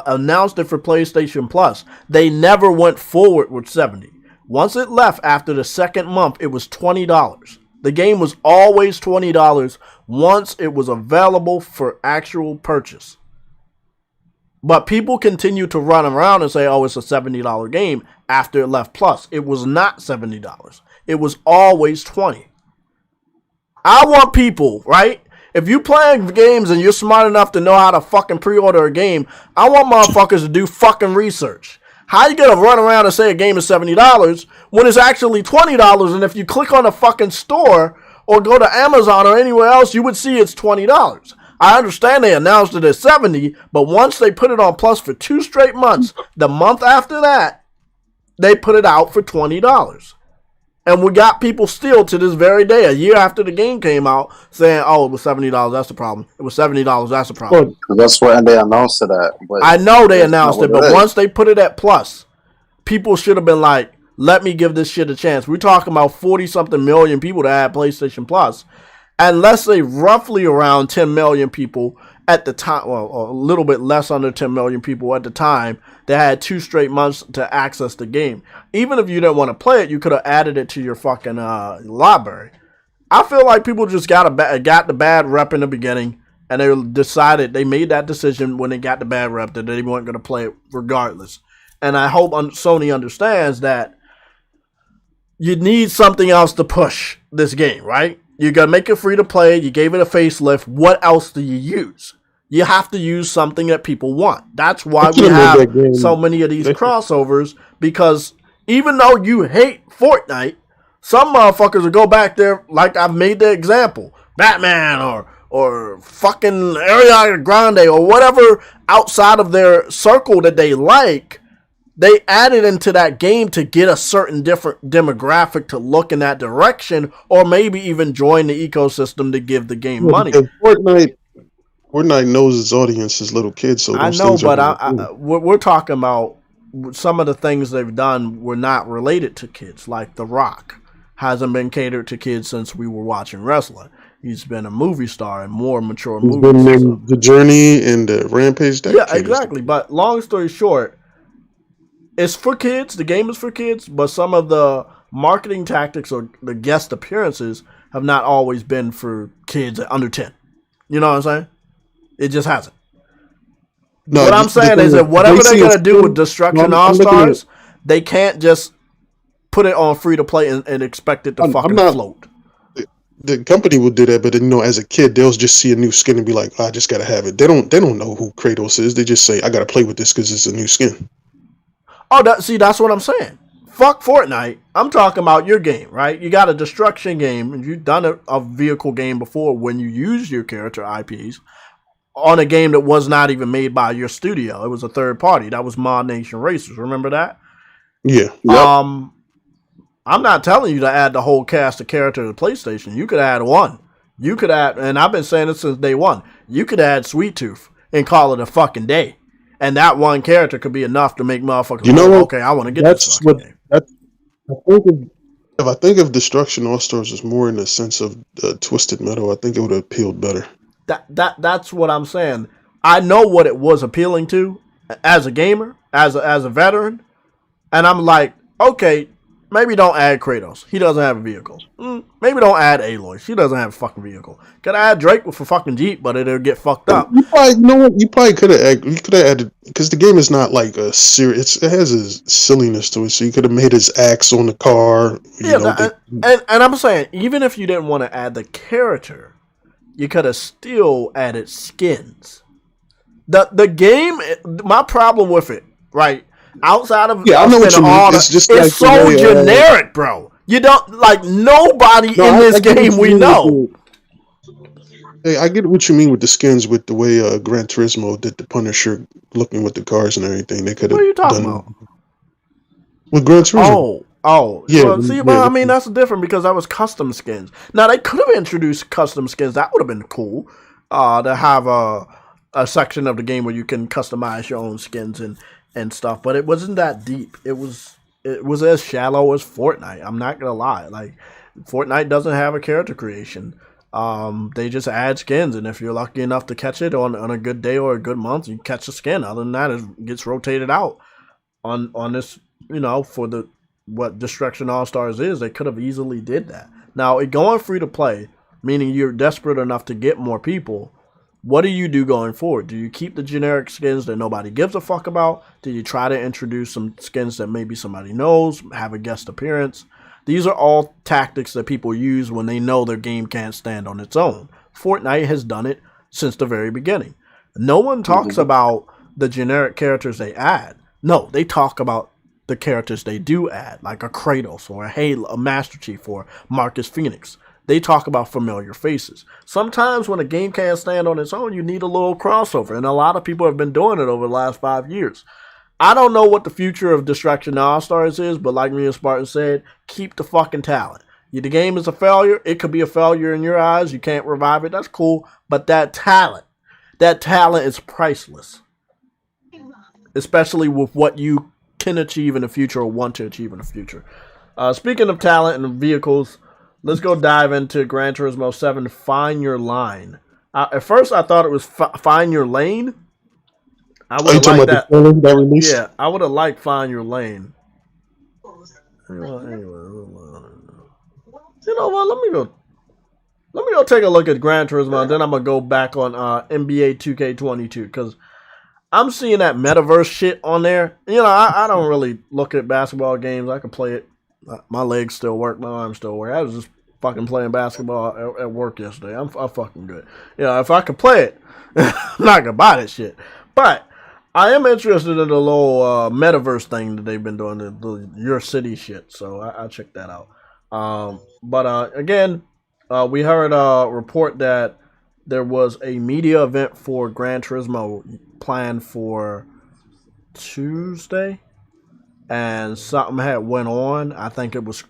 announced it for PlayStation Plus, they never went forward with 70. Once it left after the second month, it was $20. The game was always $20 once it was available for actual purchase. But people continue to run around and say, oh, it's a $70 game after it left Plus. It was not $70. It was always $20. I want people, right? If you playing games and you're smart enough to know how to fucking pre-order a game, I want motherfuckers to do fucking research. How you gonna run around and say a game is $70 when it's actually $20? And if you click on the fucking store or go to Amazon or anywhere else, you would see it's $20. I understand they announced it at 70, but once they put it on Plus for 2 straight months, the month after that, they put it out for $20. And we got people still to this very day, a year after the game came out, saying, oh, it was $70, that's the problem. It was $70, that's the problem. That's when they announced it at. But I know they announced it, but once they put it at Plus, people should have been like, let me give this shit a chance. We're talking about 40-something million people that had PlayStation Plus. And let's say roughly around 10 million people at the time, well, a little bit less under 10 million people at the time that had 2 straight months to access the game. Even if you didn't want to play it, you could have added it to your fucking library. I feel like people just got the bad rep in the beginning, and they made that decision when they got the bad rep that they weren't going to play it regardless. And I hope Sony understands that you need something else to push this game, right? You got to make it free to play. You gave it a facelift. What else do you use? You have to use something that people want. That's why we have so many of these crossovers, because even though you hate Fortnite, some motherfuckers will go back there, like I've made the example, Batman or fucking Ariana Grande or whatever outside of their circle that they like. They added into that game to get a certain different demographic to look in that direction, or maybe even join the ecosystem to give the game money. Fortnite knows its audience is little kids, so I know, but we're talking about some of the things they've done were not related to kids. Like The Rock hasn't been catered to kids since we were watching wrestling. He's been a movie star in more mature movies. Been in The Journey and the Rampage. Yeah, exactly. But long story short, it's for kids. The game is for kids, but some of the marketing tactics or the guest appearances have not always been for kids under 10. You know what I'm saying? It just hasn't. No, what I'm saying is that whatever they're going to do with Destruction AllStars, they can't just put it on free to play and expect it to fucking float. The company will do that, but as a kid, they'll just see a new skin and be like, I just got to have it. They don't know who Kratos is. They just say, I got to play with this because it's a new skin. Oh, that's what I'm saying. Fuck Fortnite. I'm talking about your game, right? You got a destruction game, and you've done a vehicle game before when you use your character IPs on a game that was not even made by your studio. It was a third party. That was Mod Nation Racers. Remember that? Yeah. Yep. I'm not telling you to add the whole cast of characters to PlayStation. You could add one. You could add, and I've been saying this since day one, you could add Sweet Tooth and call it a fucking day. And that one character could be enough to make motherfuckers okay, I want to get this fucking game. If I think of Destruction AllStars as more in the sense of Twisted Metal, I think it would have appealed better. That's what I'm saying. I know what it was appealing to as a gamer, as a veteran, and I'm like, okay, maybe don't add Kratos. He doesn't have a vehicle. Maybe don't add Aloy. She doesn't have a fucking vehicle. Could I add Drake with a fucking Jeep, but it'll get fucked up. You probably could have added, because the game is not like a serious. It has a silliness to it, so you could have made his axe on the car. And I'm saying, even if you didn't want to add the character, you could have still added skins. The game, my problem with it, right? Outside of I know what you mean. It's so generic, bro. You don't nobody in this game we know. Hey, I get what you mean with the skins, with the way Gran Turismo did the Punisher looking with the cars and everything. They could have What are you talking done about? with Gran Turismo. Yeah. Well, Yeah, I mean, that's different because that was custom skins. Now they could have introduced custom skins. That would have been cool. To have a section of the game where you can customize your own skins and stuff. But it wasn't that deep. It was as shallow as Fortnite. I'm not gonna lie. Like Fortnite doesn't have a character creation. They just add skins, and if you're lucky enough to catch it on a good day or a good month, you catch the skin. Other than that, it gets rotated out on this. For the what Destruction AllStars is, they could have easily did that. Now, it going free to play, meaning you're desperate enough to get more people. What do you do going forward? Do you keep the generic skins that nobody gives a fuck about? Do you try to introduce some skins that maybe somebody knows, have a guest appearance? These are all tactics that people use when they know their game can't stand on its own. Fortnite has done it since the very beginning. No one talks about the generic characters they add. No, they talk about the characters they do add, like a Kratos or a Halo, a Master Chief or Marcus Phoenix. They talk about familiar faces. Sometimes when a game can't stand on its own, you need a little crossover, and a lot of people have been doing it over the last 5 years. I don't know what the future of Destruction AllStars is, but like me and Spartan said, keep the fucking talent. The game is a failure. It could be a failure in your eyes. You can't revive it. That's cool. But that talent is priceless. Especially with what you can achieve in the future or want to achieve in the future. Speaking of talent and vehicles, let's go dive into Gran Turismo 7, Find Your Line. At first, I thought it was Find Your Lane. I would have liked that. Yeah, I would have liked Find Your Lane. Anyway, you know what? Let me go take a look at Gran Turismo, and then I'm gonna go back on NBA 2K22 because I'm seeing that metaverse shit on there. I don't really look at basketball games. I can play it. My legs still work. My arms still work. I was just fucking playing basketball at work yesterday. I'm fucking good. If I could play it, I'm not gonna buy that shit. But I am interested in the little metaverse thing that they've been doing, the Your City shit. So I checked that out. Again, we heard a report that there was a media event for Gran Turismo planned for Tuesday, and something had went on. I think it was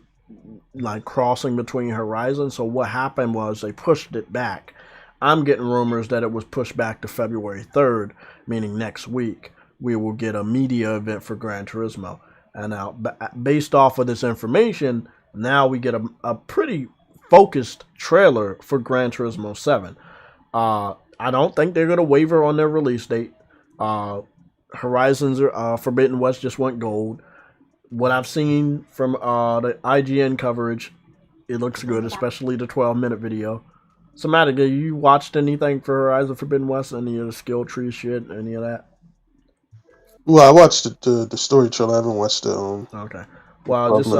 like crossing between horizons. So what happened was they pushed it back. I'm getting rumors that it was pushed back to February 3rd, meaning next week we will get a media event for Gran Turismo. And now, based off of this information, now we get a pretty focused trailer for Gran Turismo 7. I don't think they're going to waver on their release date. Horizons Forbidden West just went gold. What I've seen from the IGN coverage, it looks good, especially the 12-minute video. Somatic, have you watched anything for Horizon Forbidden West? Any of the skill tree shit? Any of that? Well, I watched the story trailer. I haven't watched the Okay. Well, just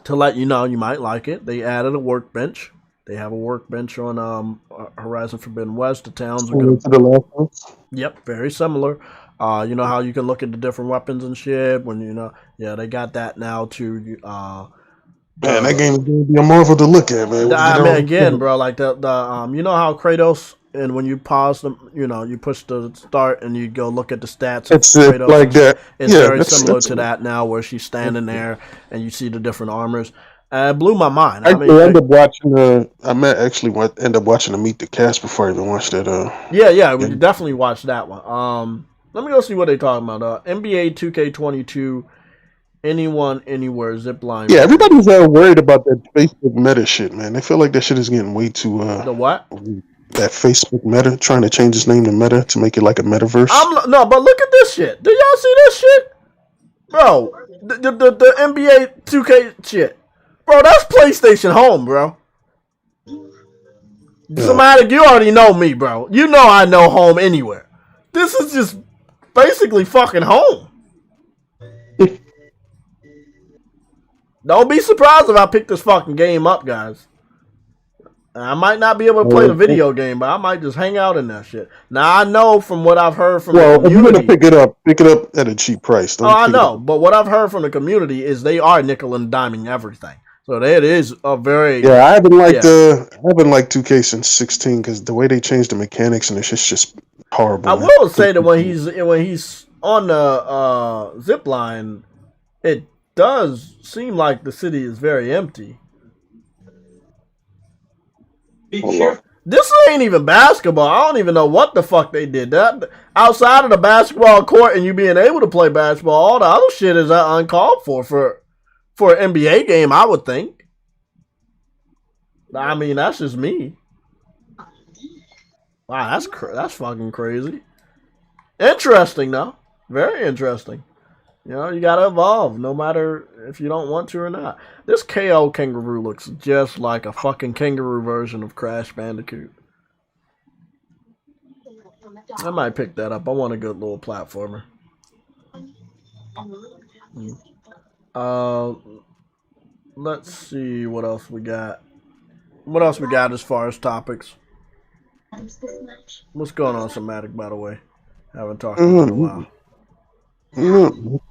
to let you know, you might like it. They added a workbench. They have a workbench on Horizon Forbidden West. The towns are good. To the last one. Yep, very similar. You know how you can look at the different weapons and shit when they got that now too. Man, that game is gonna be a marvel to look at, man. I mean, again, bro, like the you know how Kratos, and when you pause them, you push the start and you go look at the stats. It's Kratos, like that. It's very similar to that now, where she's standing there and you see the different armors. It blew my mind. I end up watching. I might actually end up watching the Meet the Cast before I even watched that. Yeah, we definitely watched that one. Let me go see what they're talking about. NBA 2K22. Anyone, anywhere, zipline. Yeah, everybody's worried about that Facebook Meta shit, man. They feel like that shit is getting way too. The what? That Facebook Meta, trying to change its name to Meta to make it like a metaverse. No, but look at this shit. Do y'all see this shit, bro? The NBA 2K shit, bro. That's PlayStation Home, bro. Yeah. Somatic, you already know me, bro. You know I know Home anywhere. This is just basically fucking Home. Don't be surprised if I pick this fucking game up, guys. I might not be able to play the video game, but I might just hang out in that shit. Now, I know from what I've heard from the community... Well, if you're going to pick it up at a cheap price. I know, but what I've heard from the community is they are nickel and diming everything. So that is a very I haven't liked 2K since 16 because the way they changed the mechanics and it's just horrible. I will say that when he's on the zip line, it does seem like the city is very empty. This ain't even basketball. I don't even know what the fuck they did. That outside of the basketball court and you being able to play basketball, all the other shit is uncalled for an NBA game, I would think. I mean, that's just me. Wow, that's fucking crazy. Interesting, though. Very interesting. You know, you gotta evolve, no matter if you don't want to or not. This KO kangaroo looks just like a fucking kangaroo version of Crash Bandicoot. I might pick that up. I want a good little platformer. Let's see what else we got. What else we got as far as topics? What's going on, Somatic, by the way? Haven't talked to you in a while.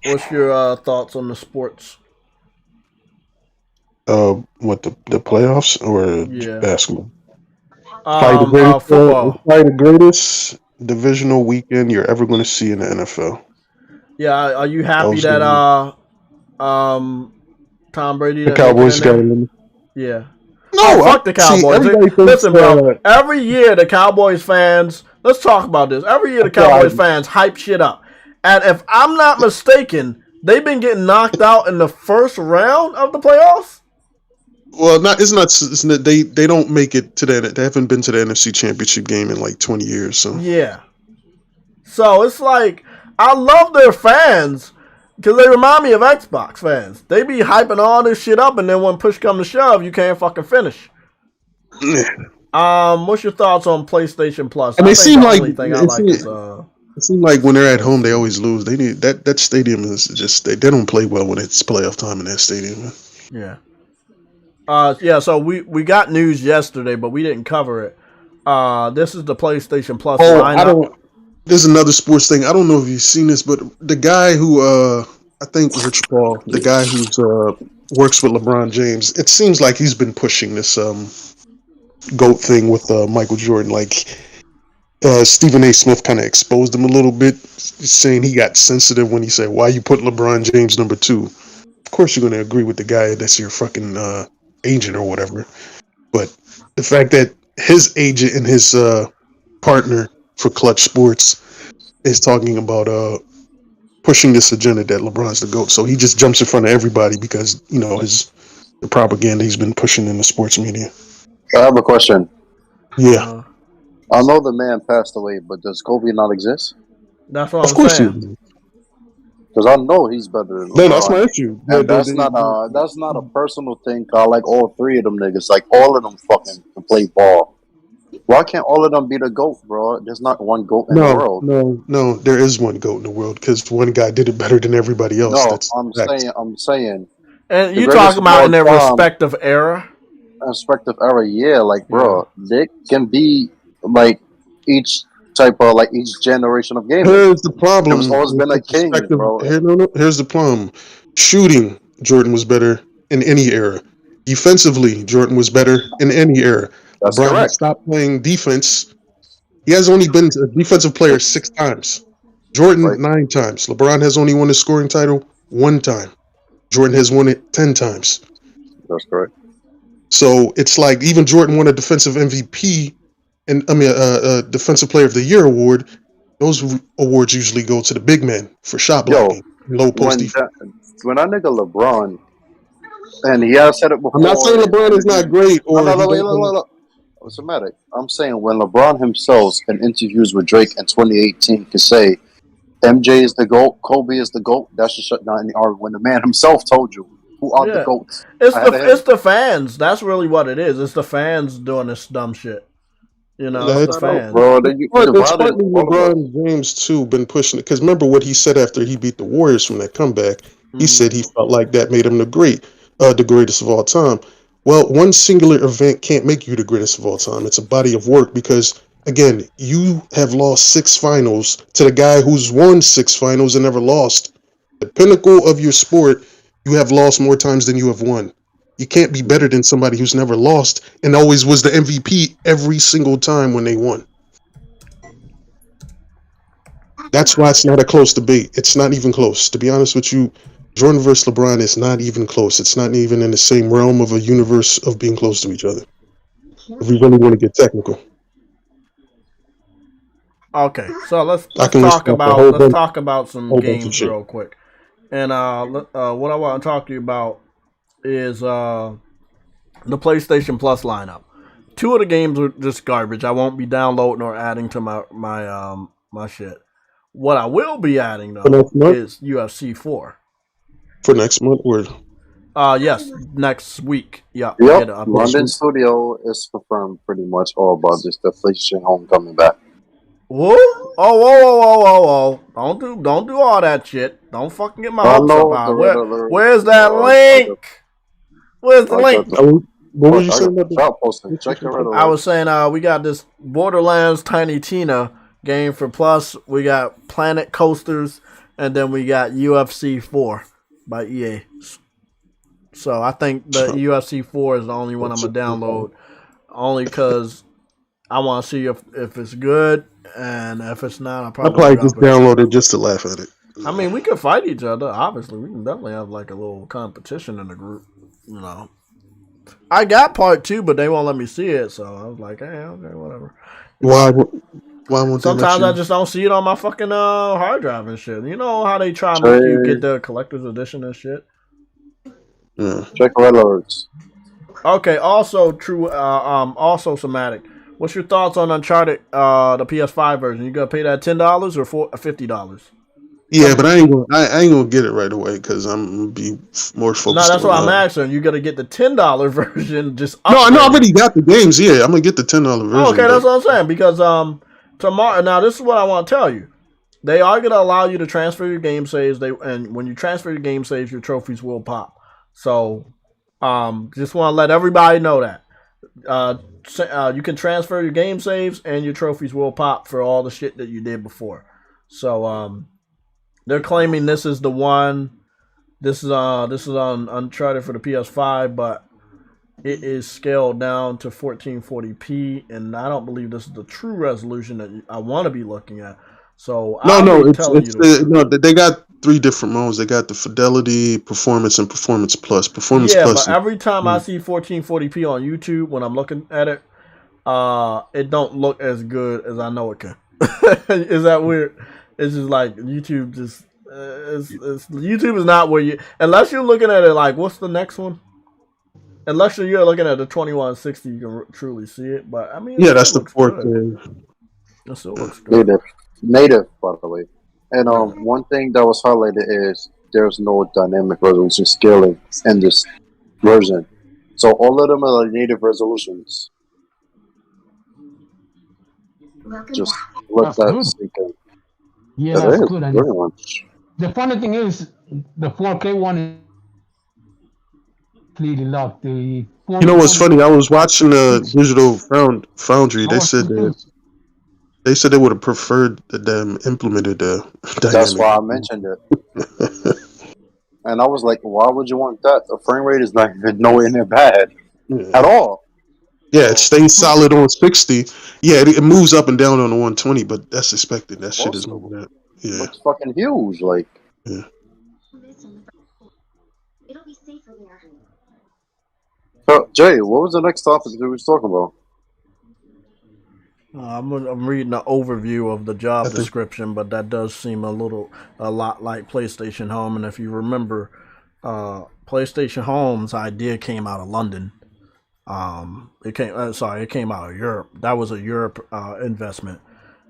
What's your thoughts on the sports? What the playoffs or basketball? Football. Probably the greatest divisional weekend you're ever going to see in the NFL. Yeah, are you happy that Tom Brady? The Cowboys got him. Yeah. No, fuck the Cowboys. Listen, bro. Every year the Cowboys fans. Let's talk about this. Every year the Cowboys fans hype shit up, and if I'm not mistaken, they've been getting knocked out in the first round of the playoffs. Well, it's not. They don't make it to that. They haven't been to the NFC Championship game in like 20 years. So yeah. So it's like I love their fans because they remind me of Xbox fans. They be hyping all this shit up, and then when push come to shove, you can't fucking finish. Yeah. What's your thoughts on PlayStation Plus? And it seems like when they're at home, they always lose. They need that stadium is just they don't play well when it's playoff time in that stadium. Yeah. So we got news yesterday, but we didn't cover it. This is the PlayStation Plus lineup. There's another sports thing. I don't know if you've seen this, but the guy who I think Rich Paul, the guy who's works with LeBron James, it seems like he's been pushing this GOAT thing with Michael Jordan. Like Stephen A. Smith kind of exposed him a little bit, saying he got sensitive when he said, "Why you put LeBron James number 2?" Of course, you're going to agree with the guy that's your fucking agent or whatever. But the fact that his agent and his partner for Clutch Sports is talking about pushing this agenda that LeBron's the GOAT, so he just jumps in front of everybody because the propaganda he's been pushing in the sports media. I have a question. Yeah. I know the man passed away, but does Kobe not exist? That's what I'm saying. Because I know he's better than LeBron. No, that's my issue. And that's not a personal thing. I like all three of them niggas. Like all of them fucking can play ball. Why can't all of them be the GOAT, bro? There's not one GOAT in the world. No, there is one GOAT in the world because one guy did it better than everybody else. No, I'm saying. And you talking about in their respective era? Respective era, yeah. Like, bro, they can be like each type of like each generation of gamers. Here's the problem. There's always been a king, bro. Here's the problem. Shooting, Jordan was better in any era. Defensively, Jordan was better in any era. That's LeBron correct. Stopped playing defense. He has only been a defensive player 6 times. Jordan 9 times. LeBron has only won the scoring title 1 time. Jordan has won it 10 times. That's correct. So it's like even Jordan won a defensive MVP and a defensive player of the year award. Those awards usually go to the big man for shot blocking, low post defense. When I nigga LeBron, and he has said it before. I'm not saying LeBron is not great or. Look. What's the matter? I'm saying when LeBron himself in interviews with Drake in 2018 could say MJ is the GOAT, Kobe is the GOAT, that should shut down any argument. When the man himself told you who are the GOATs. It's the fans. That's really what it is. It's the fans doing this dumb shit. You know, it's the fans. Bro, LeBron James too been pushing it because remember what he said after he beat the Warriors from that comeback. He said he felt like that made him the greatest of all time. Well, one singular event can't make you the greatest of all time. It's a body of work because, again, you have lost 6 finals to the guy who's won 6 finals and never lost. The pinnacle of your sport, you have lost more times than you have won. You can't be better than somebody who's never lost and always was the MVP every single time when they won. That's why it's not a close debate. It's not even close. To be honest with you, Jordan versus LeBron is not even close. It's not even in the same realm of a universe of being close to each other. If we really want to get technical. Okay, so let's talk about some games real quick. And what I want to talk to you about is the PlayStation Plus lineup. 2 of the games are just garbage. I won't be downloading or adding to my shit. What I will be adding though is UFC 4. For next month, or yes, next week. Yeah. Yep. London studio is confirmed pretty much all about this. The PlayStation Home coming back. Whoa! Oh, whoa! Don't do all that shit. Don't fucking get my hopes up out. Where's that link? Where's the link? What was you saying about the I was saying we got this Borderlands Tiny Tina game for Plus. We got Planet Coasters, and then we got UFC 4 by EA. So I think the UFC 4 is the only one I'm gonna download, only because I want to see if it's good, and if it's not, I'll probably just download it just to laugh at it. I mean, we can fight each other. Obviously, we can definitely have like a little competition in the group. You know, I got part 2, but they won't let me see it, so I was like, hey, okay, whatever. Why won't sometimes I just don't see it on my fucking hard drive and shit. You know how they try to make you get the collector's edition and shit. Yeah. Check red alerts. Okay. Also true. Also somatic. What's your thoughts on Uncharted, the PS5 version? You gonna pay that $10 or $50? Yeah, but I ain't gonna get it right away because I'm gonna be more focused. No, that's what I'm asking. You gotta get the $10 version. No, I already got the games. Yeah, I'm gonna get the $10 version. Okay, that's what I'm saying because tomorrow. Now this is what I want to tell you. They are gonna allow you to transfer your game saves. And when you transfer your game saves, your trophies will pop. So, just want to let everybody know that. You can transfer your game saves and your trophies will pop for all the shit that you did before. So, they're claiming this is the one. This is on Uncharted for the PS5, but it is scaled down to 1440p, and I don't believe this is the true resolution that I want to be looking at. So they got 3 different modes. They got the fidelity, performance, and performance plus. Performance plus. But every time I see 1440p on YouTube, when I'm looking at it, it don't look as good as I know it can. Is that weird? It's just like YouTube YouTube is not where you, unless you're looking at it like, what's the next one? Unless you're looking at the 2160, you can truly see it. But I mean, that's the 4K. It still looks good. Native, by the way. And one thing that was highlighted is there's no dynamic resolution scaling in this version. So all of them are like native resolutions. Just let that sink in. Yeah, that's good. The funny thing is, the 4K one is completely locked. You know what's funny? I was watching the Digital Foundry. They said they would have preferred them implemented dynamic. That's why I mentioned it. And I was like, why would you want that? The frame rate is not even nowhere near bad at all. Yeah, it stays solid on 60. Yeah, it moves up and down on the 120, but that's expected. That shit is moving up. Yeah, it's fucking huge. Like, yeah. So, Jay, what was the next topic we were talking about? I'm reading the overview of the job description, but that does seem a lot like PlayStation Home. And if you remember, PlayStation Home's idea came out of London. It came out of Europe. That was a Europe investment.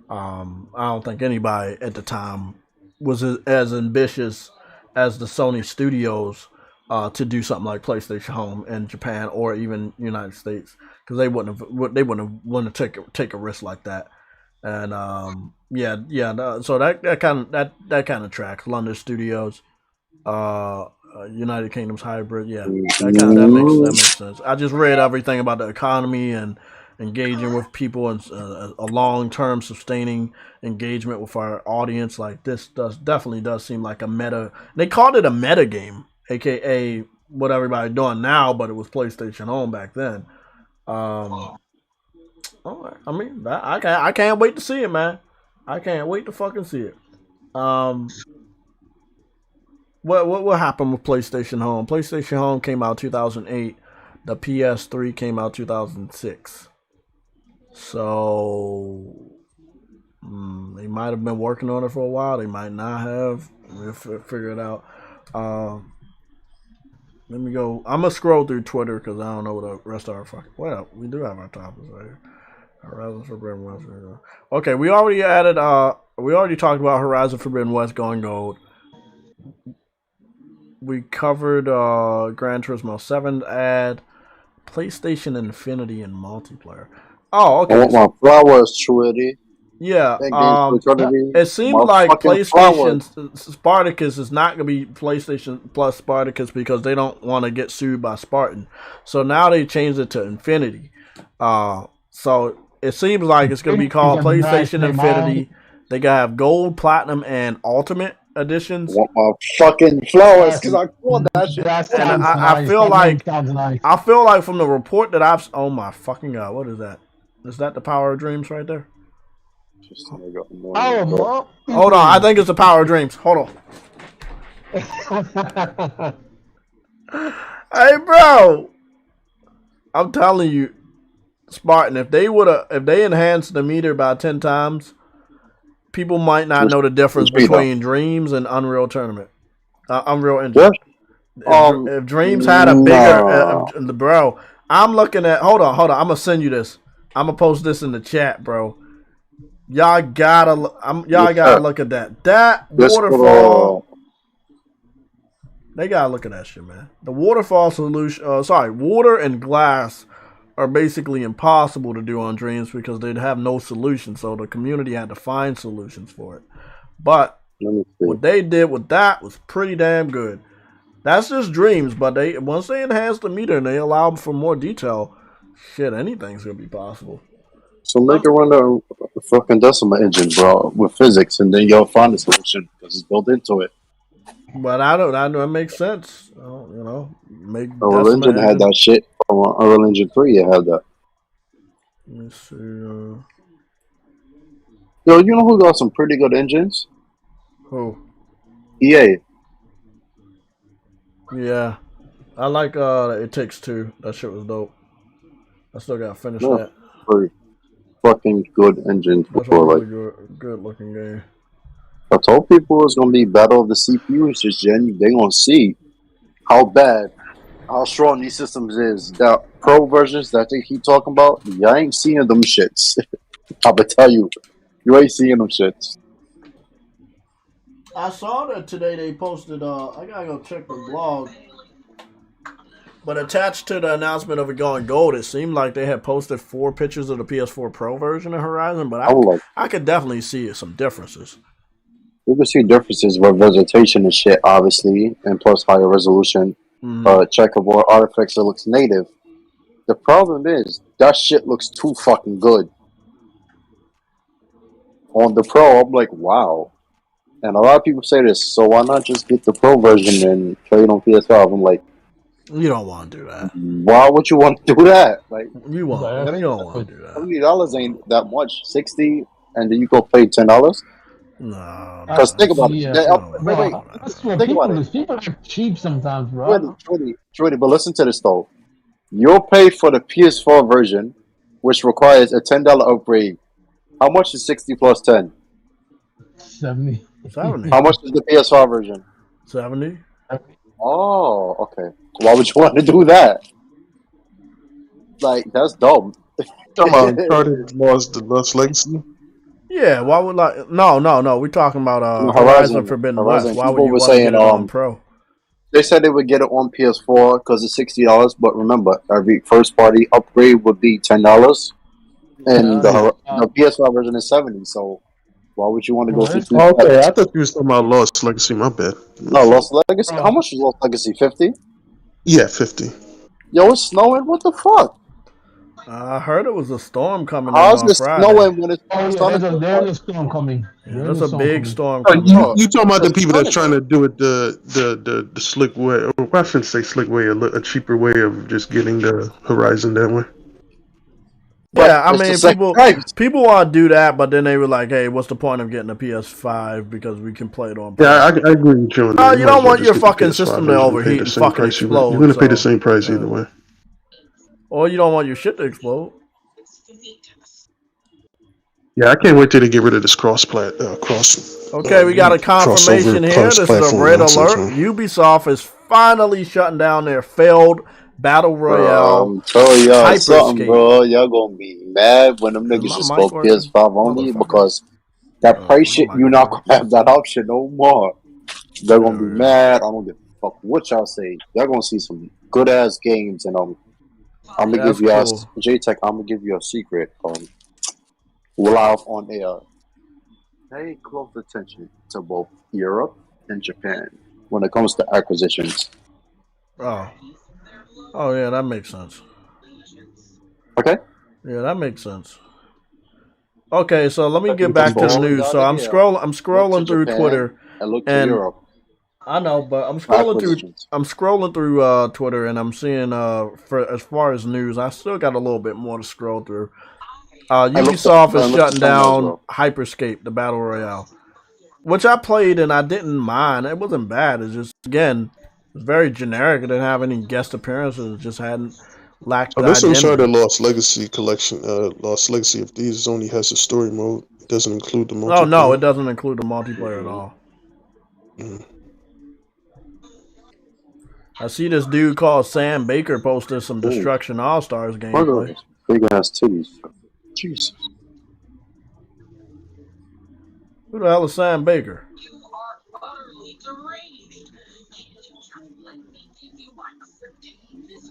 I don't think anybody at the time was as ambitious as the Sony studios to do something like PlayStation Home in Japan or even United States, because they wouldn't have wanted to take a risk like that. And so that kind of tracks. London studios, United Kingdom's hybrid. Yeah, that makes sense. I just read everything about the economy and engaging with people and a long-term sustaining engagement with our audience. Like this definitely does seem like a meta. They called it a meta game, aka what everybody doing now, but it was PlayStation Home back then. I mean, I can't wait to see it, man. I can't wait to fucking see it. What happened with PlayStation Home? PlayStation Home came out 2008. The PS3 came out 2006. So they might have been working on it for a while. They might not have. We'll figure it out. Let me go. I'm gonna scroll through Twitter because I don't know what the rest of our fucking. Well, we do have our topics right here. Horizon Forbidden West. Okay, we already added. We already talked about Horizon Forbidden West going gold. We covered Gran Turismo 7 ad, PlayStation Infinity, and multiplayer. Oh, okay. I want my flowers, Truity. Yeah, it seems like PlayStation Spartacus is not going to be PlayStation Plus Spartacus because they don't want to get sued by Spartan. So now they changed it to Infinity. So it seems like it's going to be called PlayStation Infinity. They got to have Gold, Platinum, and Ultimate editions. I want my fucking flowers because I want that shit. And I feel like from the report that I've... Oh my fucking God, what is that? Is that the Power of Dreams right there? Hold on, I think it's the Power of Dreams. Hold on. Hey, bro, I'm telling you, Spartan, if they enhanced the meter by 10 times, people might not know the difference between Dreams and Unreal Tournament, Unreal Engine. If Dreams had a bigger, bro, I'm looking at. Hold on. I'm gonna send you this. I'm gonna post this in the chat, bro. Y'all gotta look at that. That waterfall. They gotta look at that shit, man. The waterfall solution. Water and glass are basically impossible to do on Dreams because they'd have no solution. So the community had to find solutions for it. But what they did with that was pretty damn good. That's just Dreams, but once they enhance the meter and they allow for more detail, shit, anything's gonna be possible. So make it run a fucking decimal engine, bro, with physics, and then you'll find a solution because it's built into it. But I know it makes sense. Make Unreal Engine had that shit. Unreal Engine 3, it had that. Let me see. Yo, you know who got some pretty good engines? Who? EA. Yeah, I like It Takes Two. That shit was dope. I still gotta finish that. Pretty fucking good engine. That's a really good looking game. I told people it's gonna be battle of the CPUs this gen. They gonna see how strong these systems is. The pro versions that they keep talking about, y'all ain't seeing them shits. I'm gonna tell you, you ain't seeing them shits. I saw that today they posted, I gotta go check the blog. But attached to the announcement of it going gold, it seemed like they had posted 4 pictures of the PS4 Pro version of Horizon, but I could definitely see some differences. You can see differences with vegetation and shit, obviously, and plus higher resolution. Checkerboard artifacts that looks native. The problem is, that shit looks too fucking good. On the Pro, I'm like, wow. And a lot of people say this, so why not just get the Pro version and play it on PS5? I'm like, you don't want to do that. Why would you want to do that? Like, you don't want to do that. $70 ain't that much. $60, and then you go pay $10. No. Because think about it. Think about it. People are cheap sometimes, bro. Trudy, but listen to this though. You'll pay for the PS4 version, which requires a $10 upgrade. How much is 60 plus 10? 70. How much is the PS5 version? 70. Oh, okay. Why would you want to do that? Like, that's dumb. Talking about Uncharted Lost Legacy? Yeah, why would No. We're talking about Horizon Forbidden West. Why would you want to get it on Pro? They said they would get it on PS4 because it's $60, but remember, every first party upgrade would be $10, and the PS5 version is $70. So why would you want to go to? Okay, I thought you were talking about Lost Legacy. My bad. No, Lost Legacy. How much is Lost Legacy? $50? Yeah, $50. Yo, it's snowing. What the fuck? I heard it was a storm coming in How's on this Friday. snowing when it's Oh yeah, there's a storm coming. Yeah, there's a big storm Oh, coming. you talking about the people that's sunny. trying to do it the slick way, or I shouldn't say slick way, a cheaper way of just getting the horizon that way. Yeah, I It's the mean, second time. people want to do that, but then they were like, "Hey, what's the point of getting a PS5 because we can play it on?" Yeah, I agree with you on that. You might don't as well want just your get the fucking PS5 system to version and pay overheat the and same fucking price either. explode. You're gonna pay the so, same price either way. Or you don't want your shit to explode. Yeah, I can't wait till they get rid of this cross. Okay, we got a confirmation here. This is a red alert. Man. Ubisoft is finally shutting down their failed battle royale. I'm telling y'all something, Hyperscape. bro. Y'all gonna be mad when them Is niggas my just mic go working? PS5 only Motherfucker. because that price shit, my you're mic not working. gonna have that option no more. They're gonna be Yeah. mad. I don't give a fuck what y'all say. Y'all gonna see some good ass games, and I'm gonna give you That's cool. J-Tech. I'm gonna give you a secret. Live on air. Pay close attention to both Europe and Japan when it comes to acquisitions. Oh yeah, that makes sense. Okay. Yeah, that makes sense. Okay, so let me get People back to the falling news. down So I'm here. scrolling Look to through Japan Twitter. and look to and Europe. I know, but I'm scrolling through Twitter, and I'm seeing for as far as news, I still got a little bit more to scroll through. Ubisoft is shutting down Hyperscape, the battle royale, which I played and I didn't mind. It wasn't bad. It's just again, it's very generic. It didn't have any guest appearances. It just lacked the This identity. Uncharted Lost Legacy collection, Lost Legacy of Thieves only has a story mode. It doesn't include the multiplayer. Oh no, it doesn't include the multiplayer at all. I see this dude called Sam Baker posted some Destruction AllStars gameplay. Big ass titties. Jesus. Who the hell is Sam Baker?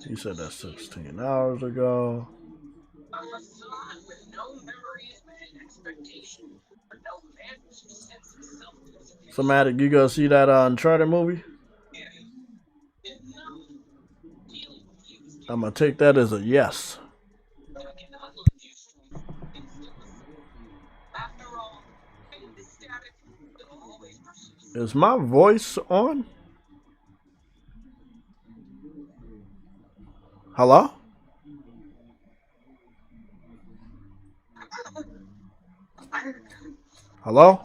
He said that 16 hours ago. Somatic, you go see that Uncharted movie? I'm gonna take that as a yes. Is my voice on? Hello? Hello?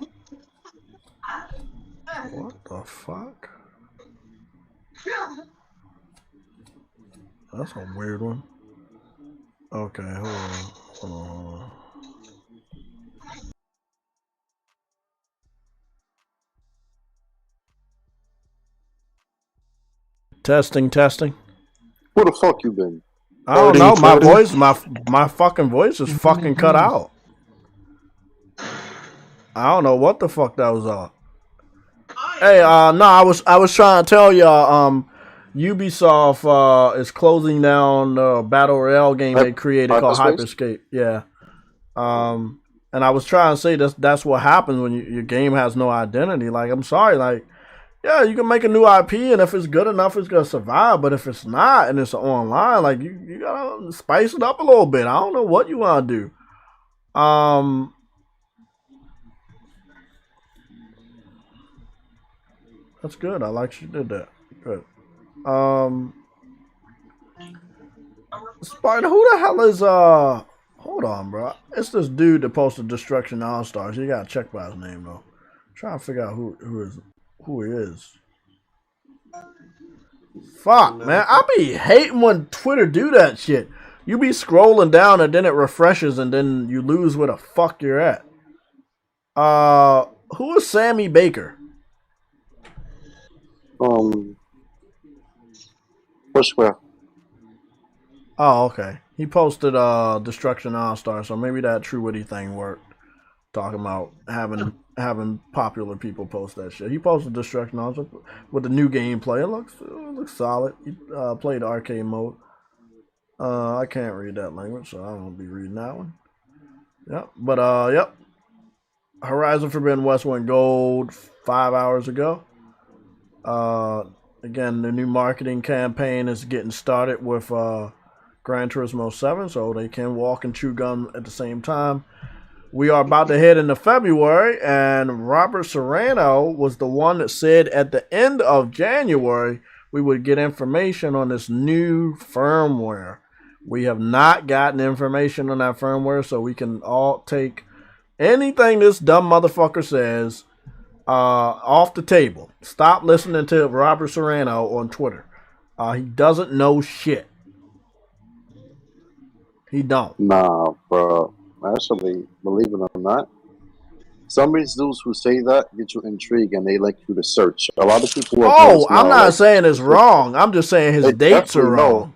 What the fuck? That's a weird one. Okay, hold on. Testing. Who the fuck you been? I don't know. My voice, my fucking voice is fucking cut out. I don't know what the fuck that was on. Hey, no, I was trying to tell y'all, Ubisoft is closing down the battle royale game they created called Hyperscape. Yeah. And I was trying to say that's what happens when your game has no identity. Like, I'm sorry, like, yeah, you can make a new IP, and if it's good enough, it's gonna survive. But if it's not, and it's online, like you gotta spice it up a little bit. I don't know what you want to do. That's good. I like she did that. Good. Spider, who the hell is Hold on, bro. It's this dude that posted Destruction AllStars. You gotta check by his name though. I'm trying to figure out who he is. Fuck, man. I be hating when Twitter do that shit. You be scrolling down and then it refreshes and then you lose where the fuck you're at. Who is Sammy Baker? Where? Oh, okay. He posted Destruction AllStars, so maybe that True Witty thing worked. Talking about having popular people post that shit. He posted Destruction AllStars with the new gameplay. It looks solid. He played arcade mode. I can't read that language, so I won't be reading that one. Yep. But yep. Horizon Forbidden West went gold 5 hours ago. Again, the new marketing campaign is getting started with Gran Turismo 7, so they can walk and chew gum at the same time. We are about to head into February, and Robert Serrano was the one that said at the end of January we would get information on this new firmware. We have not gotten information on that firmware, so we can all take anything this dumb motherfucker says off the table. Stop listening to Robert Serrano on Twitter. He doesn't know shit. He don't. Nah, bro. Actually, believe it or not, some of these dudes who say that get you intrigued and they like you to search. A lot of people. I'm not saying it's wrong. I'm just saying his dates are wrong.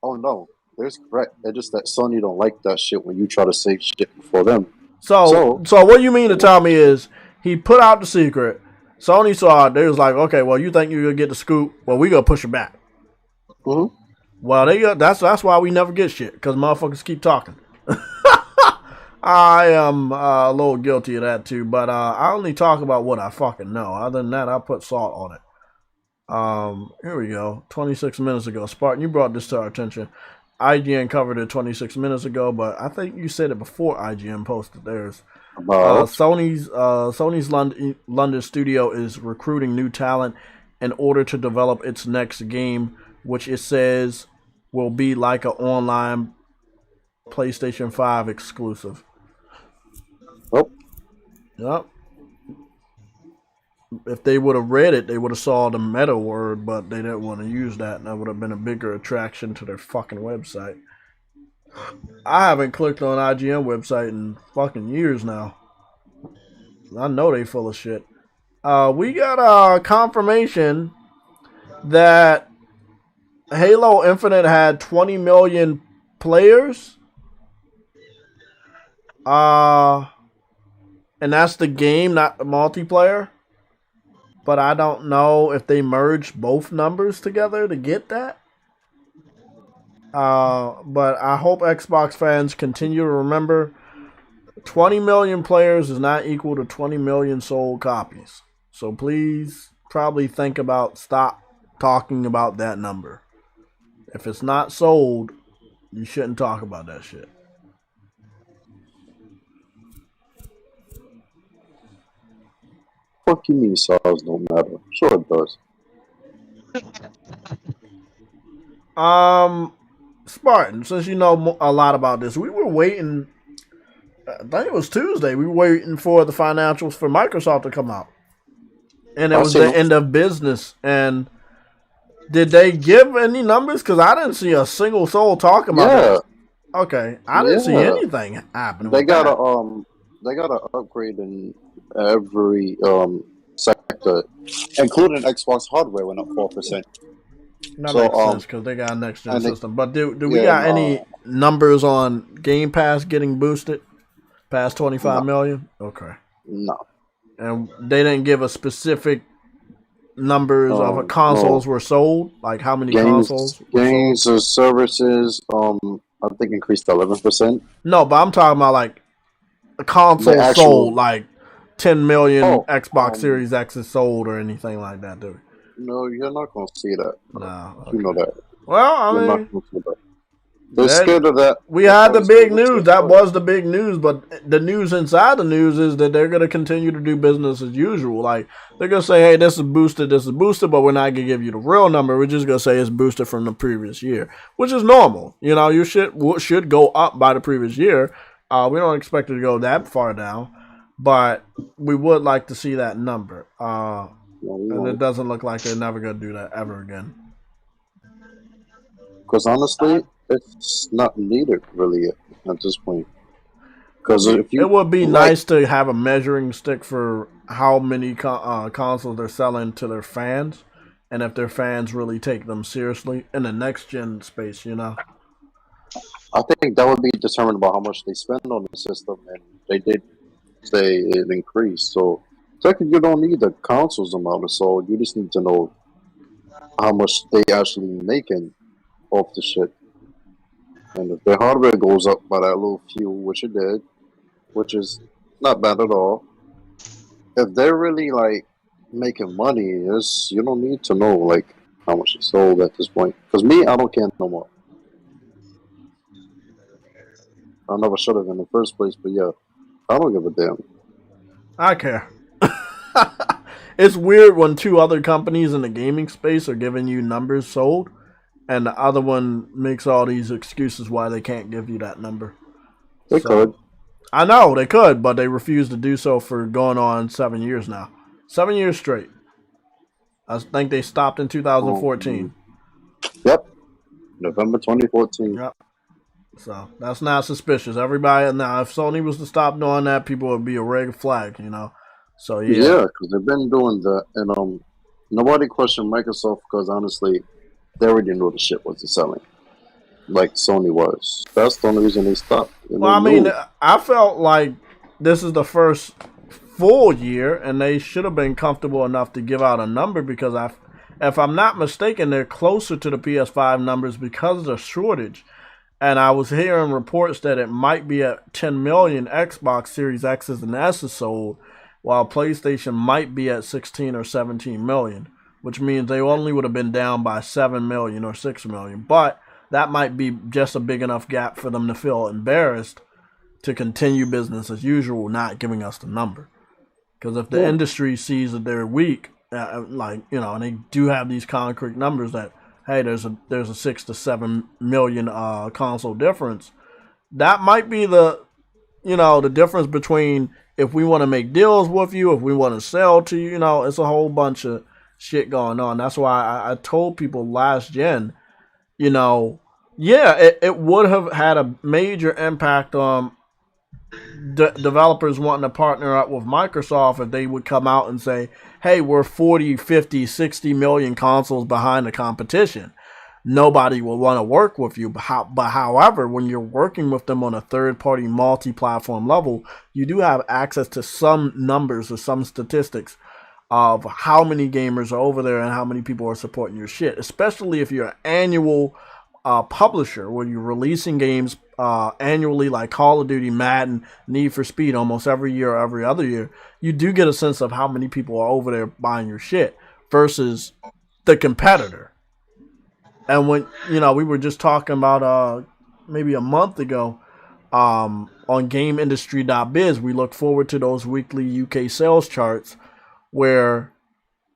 Oh no, there's correct. It's just that Sony don't like that shit when you try to say shit before them. So what you mean to tell me is he put out the secret. Sony saw it. They was like, okay, well, you think you're gonna get the scoop? Well, we gonna push it back. Mm-hmm. Well, that's why we never get shit, because motherfuckers keep talking. I am a little guilty of that too, but I only talk about what I fucking know. Other than that, I put salt on it. Here we go. 26 minutes ago. Spartan, you brought this to our attention. IGN covered it 26 minutes ago, but I think you said it before IGN posted theirs. Sony's London studio is recruiting new talent in order to develop its next game, which it says will be like an online PlayStation 5 exclusive. Oh. Yep. If they would have read it, they would have saw the meta word, but they didn't want to use that, and that would have been a bigger attraction to their fucking website. I haven't clicked on IGN website in fucking years now. I know they full of shit. We got confirmation that Halo Infinite had 20 million players. And that's the game, not the multiplayer. But I don't know if they merged both numbers together to get that. But I hope Xbox fans continue to remember 20 million players is not equal to 20 million sold copies. So please probably think about stop talking about that number. If it's not sold, you shouldn't talk about that shit. Fuck you mean size don't matter? Sure it does. Spartan, since you know a lot about this, we were waiting. I think it was Tuesday. We were waiting for the financials for Microsoft to come out, and it was the end of business. And did they give any numbers? Because I didn't see a single soul talk about it. Okay, I didn't see anything happening. They got an upgrade in every sector, including Xbox hardware went up 4%. That makes sense because they got a next gen system. But do we got any numbers on Game Pass getting boosted past 25 million? Okay. No. And they didn't give a specific numbers of consoles were sold, like how many consoles? Games or services, I think increased 11%. No, but I'm talking about like a console sold, like 10 million Xbox Series X is sold or anything like that, dude. No, you're not going to see that. No. Okay. You know that. Well, I mean, they're scared of that. We had the big news. That was the big news, but the news inside the news is that they're going to continue to do business as usual. Like, they're going to say, hey, this is boosted, but we're not going to give you the real number. We're just going to say it's boosted from the previous year, which is normal. You know, your shit should go up by the previous year. We don't expect it to go that far down, but we would like to see that number. And it doesn't look like they're never going to do that ever again. Because honestly, it's not needed really at this point. Because it would be nice to have a measuring stick for how many consoles they're selling to their fans, and if their fans really take them seriously in the next gen space, you know. I think that would be determined by how much they spend on the system, and they did say it increased. So technically, you don't need the consoles amount of sold. You just need to know how much they actually making off the shit. And if their hardware goes up by that little few, which it did, which is not bad at all, if they're really like making money, you don't need to know like how much it's sold at this point. Because me, I don't care no more. I never should have in the first place. But yeah, I don't give a damn. I care. It's weird when two other companies in the gaming space are giving you numbers sold, and the other one makes all these excuses why they can't give you that number. They could. I know they could, but they refuse to do so for going on 7 years now. 7 years straight. I think they stopped in 2014. Yep. November 2014. Yep. So that's not suspicious. Everybody now, if Sony was to stop doing that, people would be a red flag, you know. So yeah. Yeah, because they've been doing that, and nobody questioned Microsoft because honestly, they already knew the shit wasn't selling, like Sony was. That's the only reason they stopped. Well, I mean, I felt like this is the first full year, and they should have been comfortable enough to give out a number because if I'm not mistaken, they're closer to the PS5 numbers because of the shortage. And I was hearing reports that it might be at 10 million Xbox Series X's and S's sold, while PlayStation might be at 16 or 17 million, which means they only would have been down by 7 million or 6 million. But that might be just a big enough gap for them to feel embarrassed to continue business as usual, not giving us the number. Because if the industry sees that they're weak, and they do have these concrete numbers that, hey, there's a 6 to 7 million console difference, that might be the difference between if we want to make deals with you, if we want to sell to you. It's a whole bunch of shit going on. That's why I told people last gen, it would have had a major impact on developers wanting to partner up with Microsoft if they would come out and say, hey, we're 40, 50, 60 million consoles behind the competition. Nobody will want to work with you. But however, when you're working with them on a third-party multi-platform level, you do have access to some numbers or some statistics of how many gamers are over there and how many people are supporting your shit, especially if you're an annual publisher where you're releasing games annually like Call of Duty, Madden, Need for Speed almost every year or every other year. You do get a sense of how many people are over there buying your shit versus the competitor. And when, we were just talking about maybe a month ago on GameIndustry.biz, we look forward to those weekly UK sales charts where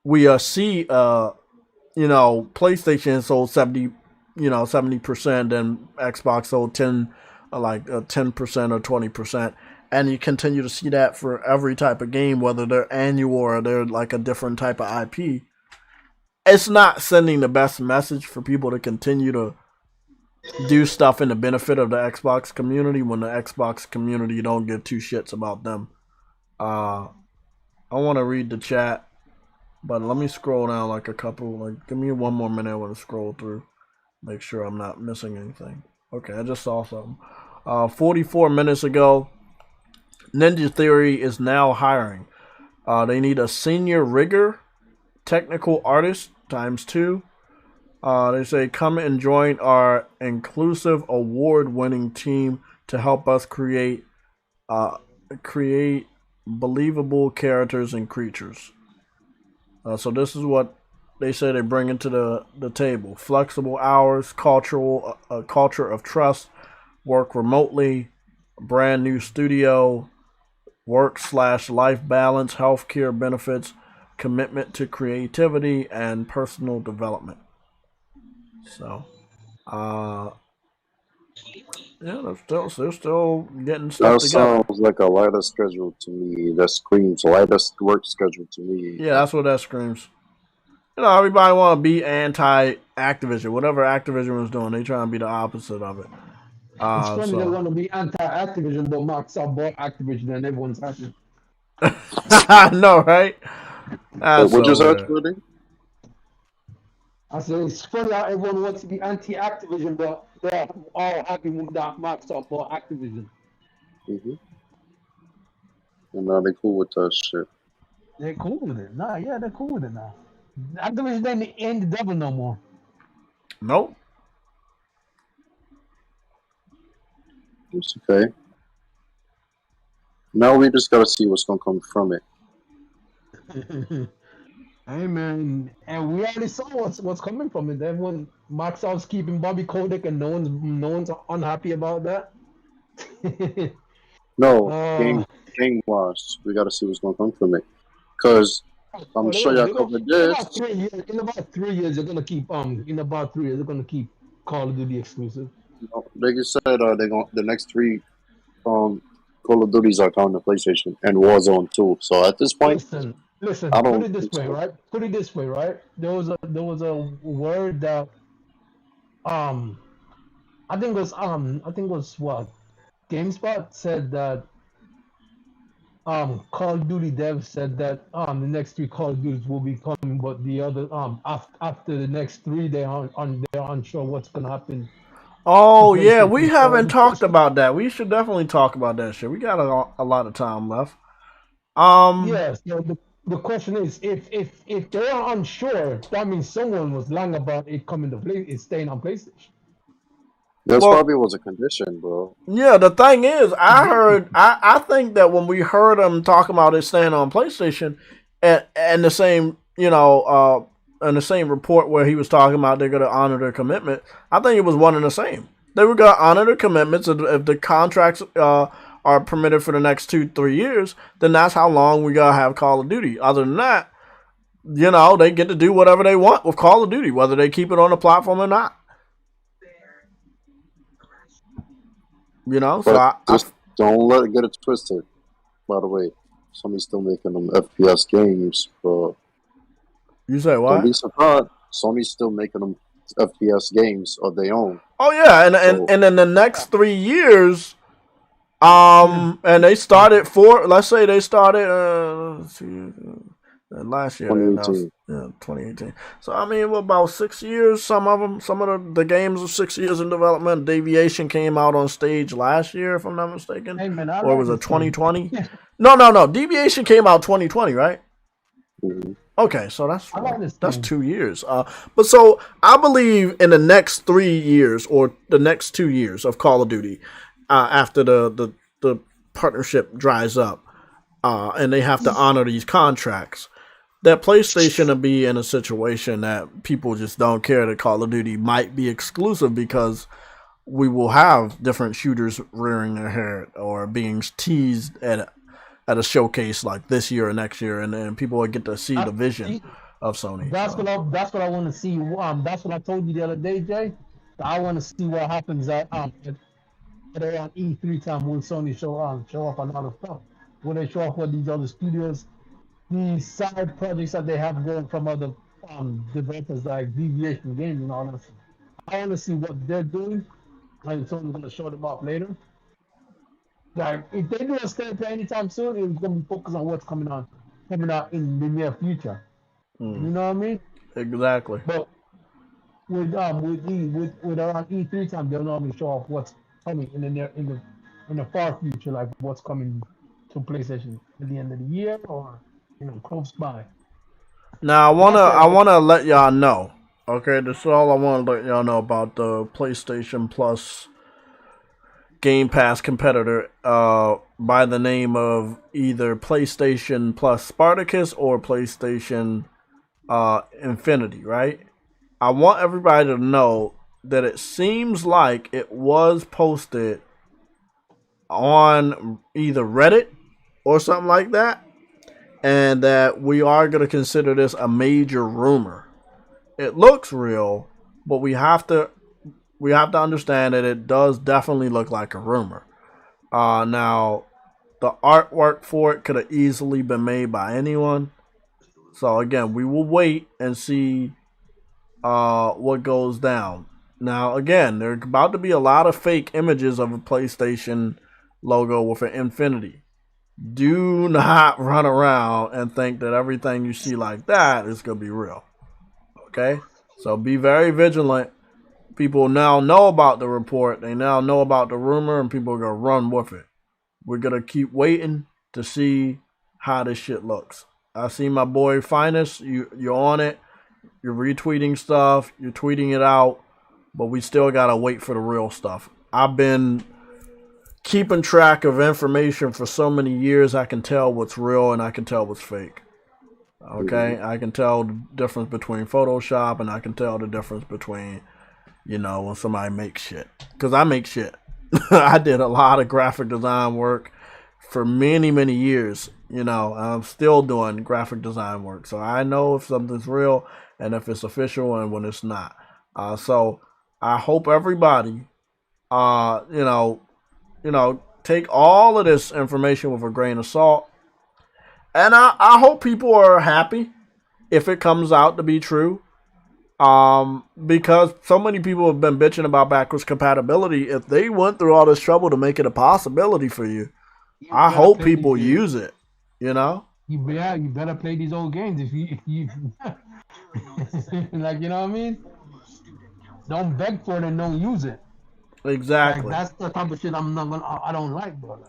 we see, PlayStation sold 70% and Xbox sold 10% or 20%. And you continue to see that for every type of game, whether they're annual or they're like a different type of IP. It's not sending the best message for people to continue to do stuff in the benefit of the Xbox community when the Xbox community don't give two shits about them. I want to read the chat, but let me scroll down like a couple. Give me 1 more minute. I want to scroll through, make sure I'm not missing anything. Okay, I just saw something. 44 minutes ago, Ninja Theory is now hiring. They need a senior rigger, technical artist ×2. They say, come and join our inclusive award-winning team to help us create believable characters and creatures. So this is what they say they bring into the table: flexible hours, culture of trust, work remotely, brand new studio, work/life balance, healthcare benefits, commitment to creativity and personal development. So, they're still getting stuff together. Sounds like a lighter schedule to me. That screams lighter work schedule to me. Yeah, that's what that screams. Everybody want to be anti-Activision. Whatever Activision was doing, they trying to be the opposite of it. It's funny they want to be anti-Activision, but Microsoft bought Activision and everyone's happy. I know, right? What you said, Rudy? I said it's funny how everyone wants to be anti-Activision, but they're all happy with that Microsoft bought Activision. Mm-hmm. And now they cool with that shit. They're cool with it. They're cool with it now. Activision ain't the devil no more. Nope. It's okay. Now we just gotta see what's gonna come from it. Hey man, and we already saw what's coming from it. Everyone, Microsoft's keeping Bobby Kotick, and no one's unhappy about that. No, uh, game wise, we gotta see what's gonna come from it. Cause I'm sure y'all covered this. in about 3 years, they're gonna keep in about 3 years, they're gonna keep Call of Duty exclusive. You know, like you said, they're going the next three Call of Duties are coming to PlayStation and Warzone too. So at this point, Listen. I Put don't it this think way, so. right? Put it this way, right? There was a word that um I think it was what GameSpot said that Call of Duty devs said that the next three Call of Duties will be coming, but the other after the next three they're unsure what's gonna happen to Oh yeah, we PlayStation. So haven't the talked question, about that. We should definitely talk about that shit. We got a lot of time left. yes, so the question is if they are unsure, that means someone was lying about it coming to play, it's staying on PlayStation. This Well, probably was a condition, bro. yeah. The thing is, Exactly. I think that when we heard them talking about it staying on PlayStation, and the same, and the same report where he was talking about they're gonna honor their commitment, I think it was one and the same. They were gonna honor their commitments if the contracts are permitted for the next 2-3 years. Then that's how long we gotta have Call of Duty. Other than that, they get to do whatever they want with Call of Duty, whether they keep it on the platform or not. So But just don't let it get it twisted. By the way, Sony's still making them FPS games, but you say don't what? be surprised. Sony's still making them FPS games of their own. Oh yeah, and So and in the next 3 years, Yeah. and they started let's say they started let's see, last year they announced 2018. 2018. So I mean, what, about 6 years? Some of the games are 6 years in development. Deviation came out on stage last year, if I'm not mistaken, Hey man, I or like was it this game. 2020? No. Deviation came out 2020, right? Mhm. Okay, so I like this that's game. 2 years. But so I believe in the next 3 years or the next 2 years of Call of Duty, after the partnership dries up, and they have to honor these contracts, that PlayStation will be in a situation that people just don't care that Call of Duty might be exclusive because we will have different shooters rearing their head or being teased at a showcase like this year or next year, and then people will get to see the vision of Sony. So. That's what I want to see. That's what I told you the other day, Jay. I want to see what happens at around E3 time when Sony show off another stuff. When they show off what these other studios, these side projects that they have going from other developers like Deviation Games and all that. I want to see what they're doing. And Sony's gonna show them off later. Like if they do a stand play anytime soon, it's gonna be focused on what's coming out in the near future. You know what I mean? Exactly. But with around E3 time, they'll normally show off what's coming in the in the far future, like what's coming to PlayStation at the end of the year or close by. Now That's what I I wanna let y'all know. Okay, this is all I want to let y'all know about the PlayStation Plus Game Pass competitor by the name of either PlayStation Plus Spartacus or PlayStation Infinity, right? I want everybody to know that it seems like it was posted on either Reddit or something like that, and that we are going to consider this a major rumor. It looks real, but we have to understand that it does definitely look like a rumor. Now, the artwork for it could have easily been made by anyone. So again, we will wait and see what goes down. Now, again, there's about to be a lot of fake images of a PlayStation logo with an infinity. Do not run around and think that everything you see like that is going to be real. Okay? So be very vigilant. People now know about the report. They now know about the rumor, and people are going to run with it. We're going to keep waiting to see how this shit looks. I see my boy Finest. You're on it. You're retweeting stuff. You're tweeting it out. But we still got to wait for the real stuff. I've been keeping track of information for so many years. I can tell what's real and I can tell what's fake. Okay? I can tell the difference between Photoshop and I can tell the difference between, when somebody makes shit. Because I make shit. I did a lot of graphic design work for many, many years. You know, I'm still doing graphic design work. So I know if something's real and if it's official and when it's not. So I hope everybody, you know, take all of this information with a grain of salt. And I hope people are happy if it comes out to be true. Because so many people have been bitching about backwards compatibility. If they went through all this trouble to make it a possibility for you, I hope people use it. You know? You better play these old games if you like, you know what I mean? Don't beg for it and don't use it. Exactly. Like, that's the type of shit I don't like, bro.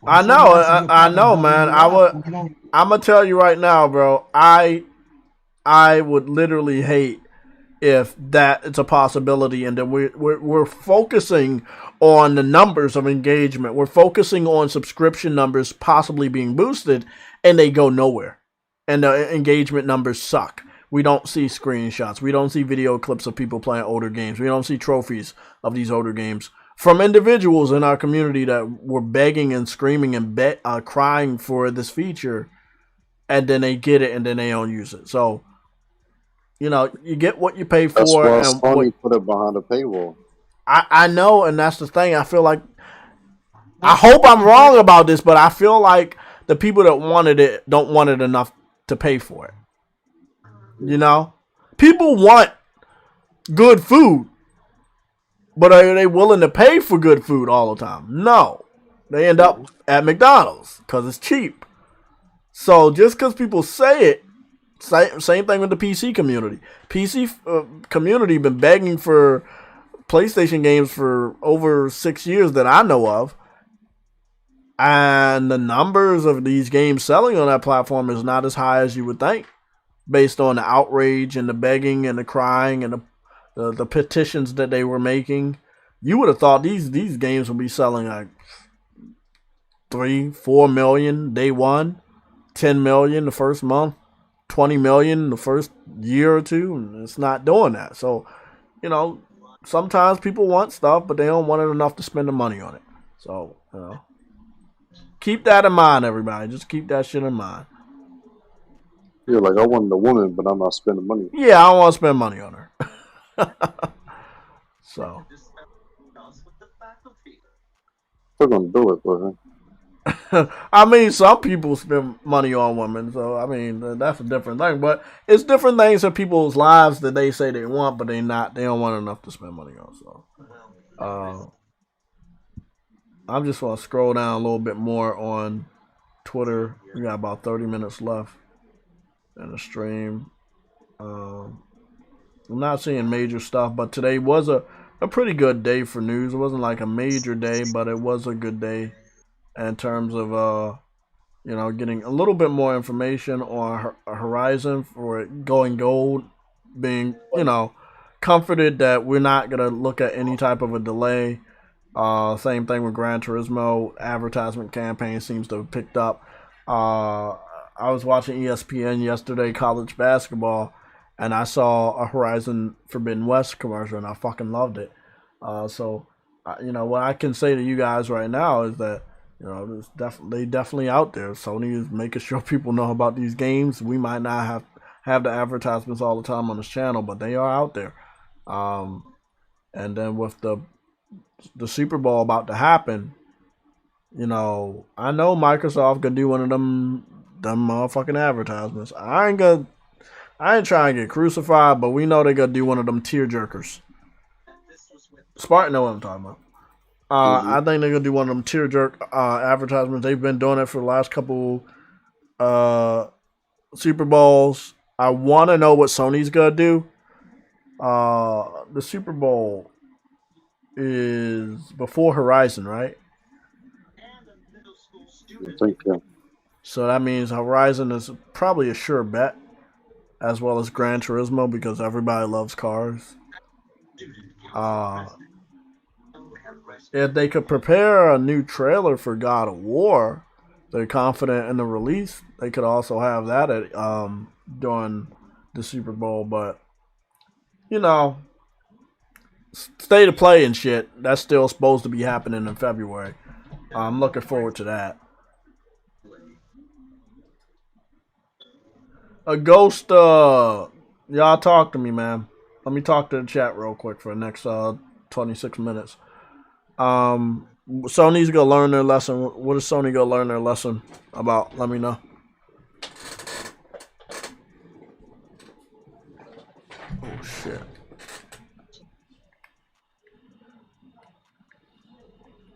I know, man. I'm gonna tell you right now, bro. I would literally hate if that it's a possibility, and then we're focusing on the numbers of engagement. We're focusing on subscription numbers possibly being boosted, and they go nowhere. And the engagement numbers suck. We don't see screenshots. We don't see video clips of people playing older games. We don't see trophies of these older games from individuals in our community that were begging and screaming and crying for this feature, and then they get it and then they don't use it. So, you know, you get what you pay for. That's why Sony put it behind a paywall. I know, and that's the thing. I feel like, I hope I'm wrong about this, but I feel like the people that wanted it don't want it enough to pay for it. You know? People want good food, but are they willing to pay for good food all the time? No. They end up at McDonald's because it's cheap. So just because people say it, same thing with the PC community. PC community been begging for PlayStation games for over 6 years that I know of. And the numbers of these games selling on that platform is not as high as you would think, based on the outrage and the begging and the crying and the petitions that they were making. You would have thought these games would be selling like 3-4 million day one, 10 million the first month, 20 million the first year or two, and it's not doing that. So, you know, sometimes people want stuff, but they don't want it enough to spend the money on it. So, you know, keep that in mind, everybody. Just keep that shit in mind. Yeah, like I wanted a woman, but I'm not spending money. Yeah, I don't want to spend money on her. So. They're gonna do it, but I mean, some people spend money on women, so I mean that's a different thing. But it's different things in people's lives that they say they want, but they don't want enough to spend money on. So, I'm just gonna scroll down a little bit more on Twitter. We got about 30 minutes left in the stream. I'm not seeing major stuff, but today was a pretty good day for news. It wasn't like a major day, but it was a good day in terms of you know, getting a little bit more information on Horizon for it going gold, being, you know, comforted that we're not gonna look at any type of a delay. Same thing with Gran Turismo. Advertisement campaign seems to have picked up. I was watching ESPN yesterday, college basketball, and I saw a Horizon Forbidden West commercial, and I fucking loved it. So, you know, what I can say to you guys right now is that, you know, they definitely out there. Sony is making sure people know about these games. We might not have the advertisements all the time on this channel, but they are out there. And then with the Super Bowl about to happen, you know, I know Microsoft gonna do one of them motherfucking advertisements. I ain't trying to get crucified, but we know they gonna do one of them tear jerkers. Spartan know what I'm talking about. I think they're gonna do one of them tear jerk advertisements. They've been doing it for the last couple Super Bowls. I want to know what Sony's gonna do. The Super Bowl is before Horizon, right? I think so. So that means Horizon is probably a sure bet, as well as Gran Turismo, because everybody loves cars. If they could prepare a new trailer for God of War, they're confident in the release. They could also have that at during the Super Bowl, but you know, State of Play and shit, that's still supposed to be happening in February. I'm looking forward to that. A Ghost, y'all talk to me, man. Let me talk to the chat real quick for the next 26 minutes. Sony's gonna learn their lesson. What is Sony gonna learn their lesson about? Let me know. Oh shit.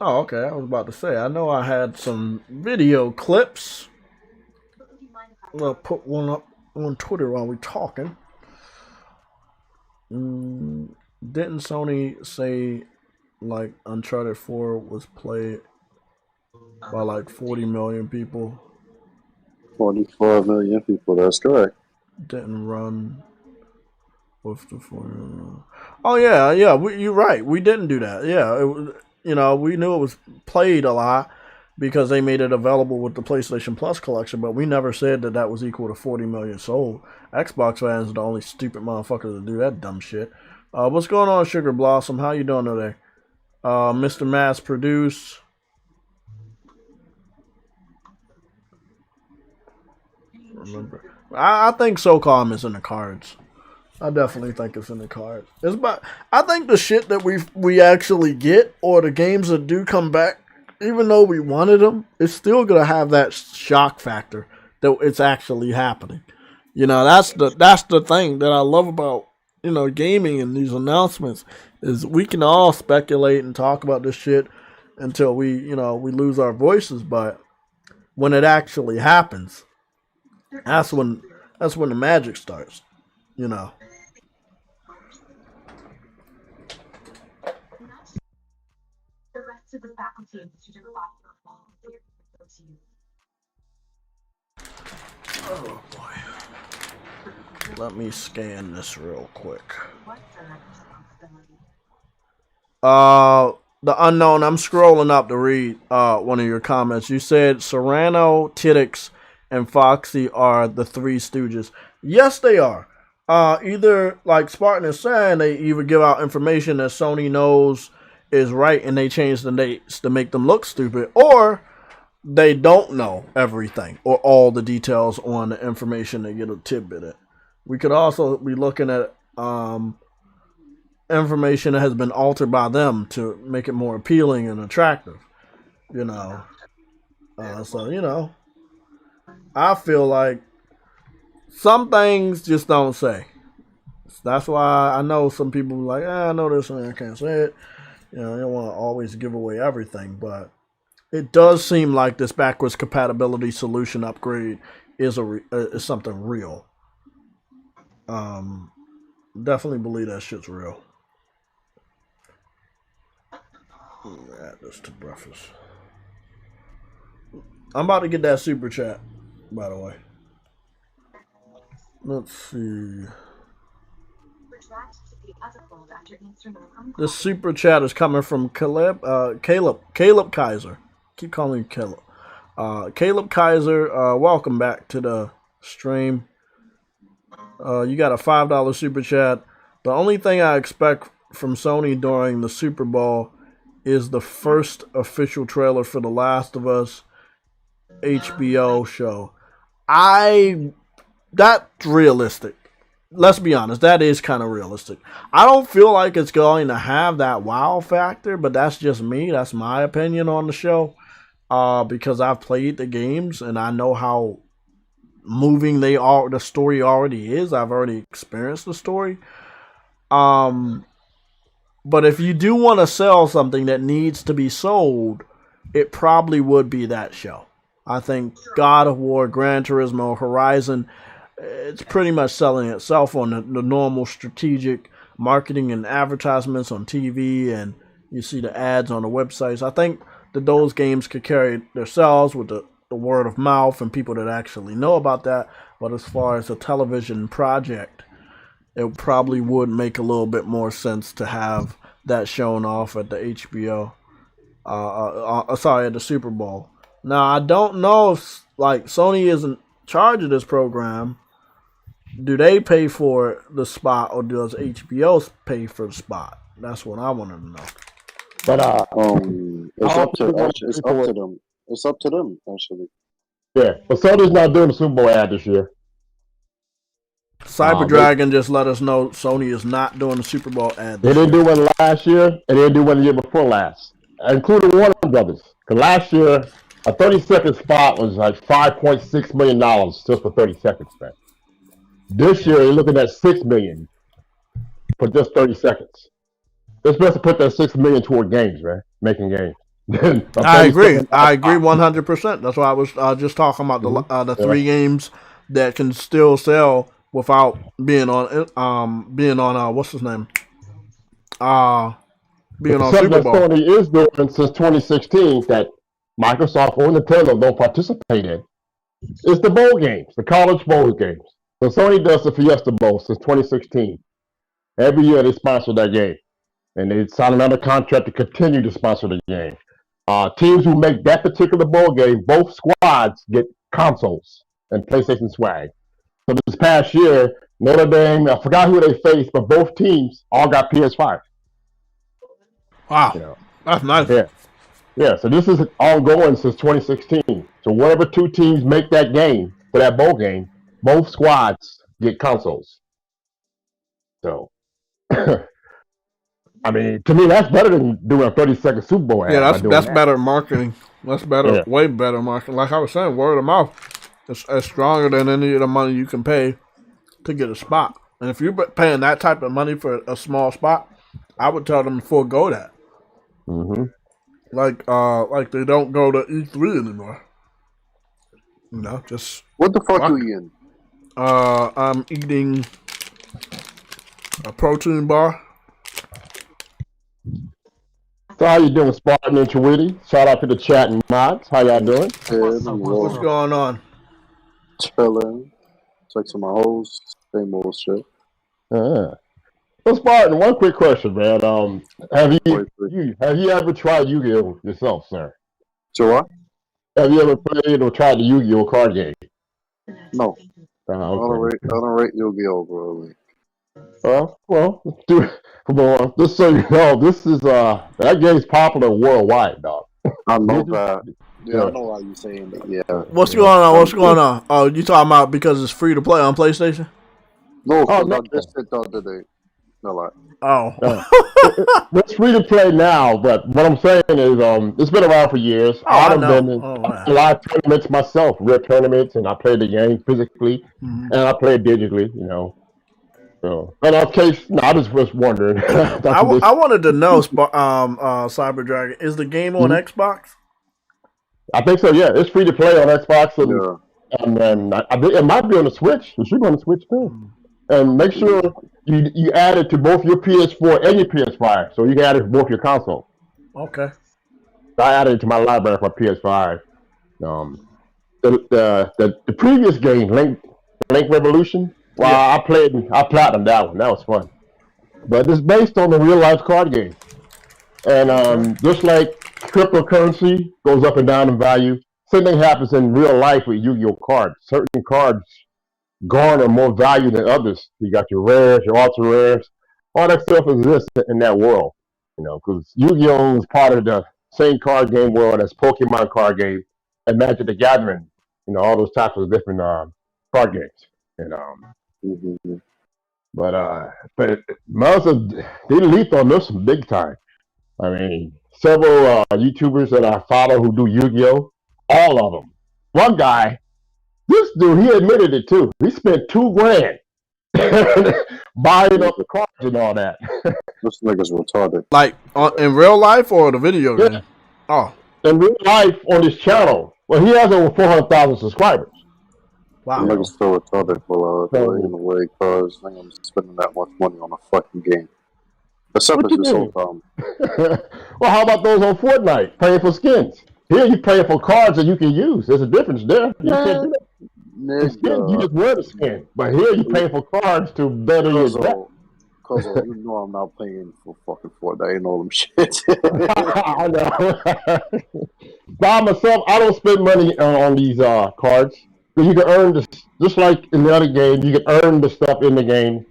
Oh, okay. I was about to say, I know I had some video clips. I'll put one up on Twitter while we're talking. Didn't Sony say like Uncharted 4 was played by like 40 million people? 44 million people, that's correct. Didn't run with the 40. Oh yeah, you're right. We didn't do that. Yeah, it was, we knew it was played a lot because they made it available with the PlayStation Plus collection, but we never said that was equal to 40 million sold. Xbox fans are the only stupid motherfuckers to do that dumb shit. What's going on, Sugar Blossom? How you doing today? Mr. Mass Produce. Remember, I think SOCOM is in the cards. I definitely think it's in the cards. I think the shit that we actually get, or the games that do come back, even though we wanted them, it's still gonna have that shock factor that it's actually happening. That's the thing that I love about gaming and these announcements is we can all speculate and talk about this shit until we lose our voices, but when it actually happens, that's when the magic starts. To the faculty and student Oh boy. Let me scan this real quick. The unknown, I'm scrolling up to read one of your comments. You said Serrano, Tiddix, and Foxy are the Three Stooges. Yes, they are. Either, like Spartan is saying, they either give out information that Sony knows is right and they change the dates to make them look stupid, or they don't know everything or all the details on the information they get a tidbit at. We could also be looking at information that has been altered by them to make it more appealing and attractive. I feel like some things just don't say. That's why I know some people are like, I know this and I can't say it. They don't want to always give away everything, but it does seem like this backwards compatibility solution upgrade is something real. Definitely believe that shit's real. Add this to breakfast. I'm about to get that super chat, by the way. Let's see. The super chat is coming from Caleb Kaiser. Keep calling him Caleb. Caleb Kaiser, welcome back to the stream. You got a $5 super chat. The only thing I expect from Sony during the Super Bowl is the first official trailer for The Last of Us HBO show. That's realistic. Let's be honest, that is kind of realistic. I don't feel like it's going to have that wow factor, but that's just me. That's my opinion on the show. Because I've played the games and I know how moving the story already is. I've already experienced the story. But if you do want to sell something that needs to be sold, it probably would be that show. I think God of War, Gran Turismo, Horizon, it's pretty much selling itself on the normal strategic marketing and advertisements on TV, and you see the ads on the websites. I think that those games could carry themselves with the word of mouth and people that actually know about that. But as far as a television project, it probably would make a little bit more sense to have that shown off at the HBO. At the Super Bowl. Now, I don't know if Sony isn't in charge of this program. Do they pay for the spot, or does HBO pay for the spot? That's what I wanted to know. But it's up to them. It's up to them actually. Yeah, but Sony's not doing the Super Bowl ad this year. Cyber Dragon just let us know Sony is not doing the Super Bowl ad. They didn't do one last year, and they didn't do one the year before last, including Warner Brothers. Because last year, a 30-second spot was like $5.6 million just for 30 seconds, man. This year, you're looking at $6 million for just 30 seconds. They're supposed to put that $6 million toward games, man, making games. I agree 100%. That's why I was just talking about the 3 games that can still sell without being on what's his name? Being on Super Bowl. Something that Sony is doing since 2016 that Microsoft or Nintendo don't participate in is the bowl games, the college bowl games. So Sony does the Fiesta Bowl since 2016. Every year they sponsor that game, and they sign another contract to continue to sponsor the game. Teams who make that particular bowl game, both squads get consoles and PlayStation swag. So this past year, Notre Dame, I forgot who they faced, but both teams all got PS5. Wow, that's nice. Yeah. So this is ongoing since 2016. So whatever 2 teams make that game for that bowl game, both squads get consoles. So, I mean, to me, that's better than doing a 30-second Super Bowl ad. Yeah, that's better marketing. That's better, way better marketing. Like I was saying, word of mouth is stronger than any of the money you can pay to get a spot. And if you're paying that type of money for a small spot, I would tell them to forego that. Mm-hmm. Like they don't go to E3 anymore. Just what the fuck you eating? I'm eating a protein bar. So how you doing, Spartan and Chawiti? Shout out to the chat and mods. How y'all doing? What's going on? Chilling. Texting my hoes. Same old shit. So Spartan, one quick question, man. Have you ever tried Yu-Gi-Oh yourself, sir? So what? Have you ever played or tried the Yu-Gi-Oh card game? No. Okay. I don't rate Yu-Gi-Oh, bro. Well, just so you know, this is that game's popular worldwide, dog. I know that. Yeah, I know why you're saying that. Yeah. What's going on? Oh, you talking about because it's free to play on PlayStation? No, I just said the other day. No lie. Oh. It's free to play now, but what I'm saying is, it's been around for years. I've been in live tournaments myself, real tournaments, and I played the game physically, and I played digitally, So, but in case, I just was wondering. I wanted to know, Cyber Dragon, is the game on Xbox? I think so. Yeah, it's free to play on Xbox, and then it might be on the Switch. It should be on the Switch too. And make sure you add it to both your PS4 and your PS5, so you can add it to both your consoles. Okay. I added it to my library for PS5. The previous game, Link Revolution. Well, I platinumed that one. That was fun. But it's based on the real life card game. And just like cryptocurrency goes up and down in value, same thing happens in real life with Yu-Gi-Oh cards. Certain cards garner more value than others. You got your rares, your ultra rares. All that stuff exists in that world. Because Yu-Gi-Oh is part of the same card game world as Pokemon card game and Magic the Gathering. All those types of different card games. But Mazda, they leaped on this big time. I mean, several YouTubers that I follow who do Yu-Gi-Oh, all of them. One guy, this dude, he admitted it too. He spent $2,000 buying up the cards and all that. This nigga's retarded. Like in real life or the video game? Yeah. Oh, in real life on his channel. Well, he has over 400,000 subscribers. Wow. The nigga's still retarded for in a way, because I'm spending that much money on a fucking game. Except it's just so Well, how about those on Fortnite? Paying for skins. Here you're paying for cards that you can use. There's a difference there. You can't do that. You just wear the skin. But here you're paying for cards to better your deck. Because you know I'm not paying for fucking Fortnite and all them shit. I know. By myself, I don't spend money on these cards. You can earn this, just like in the other game, you can earn the stuff in the game,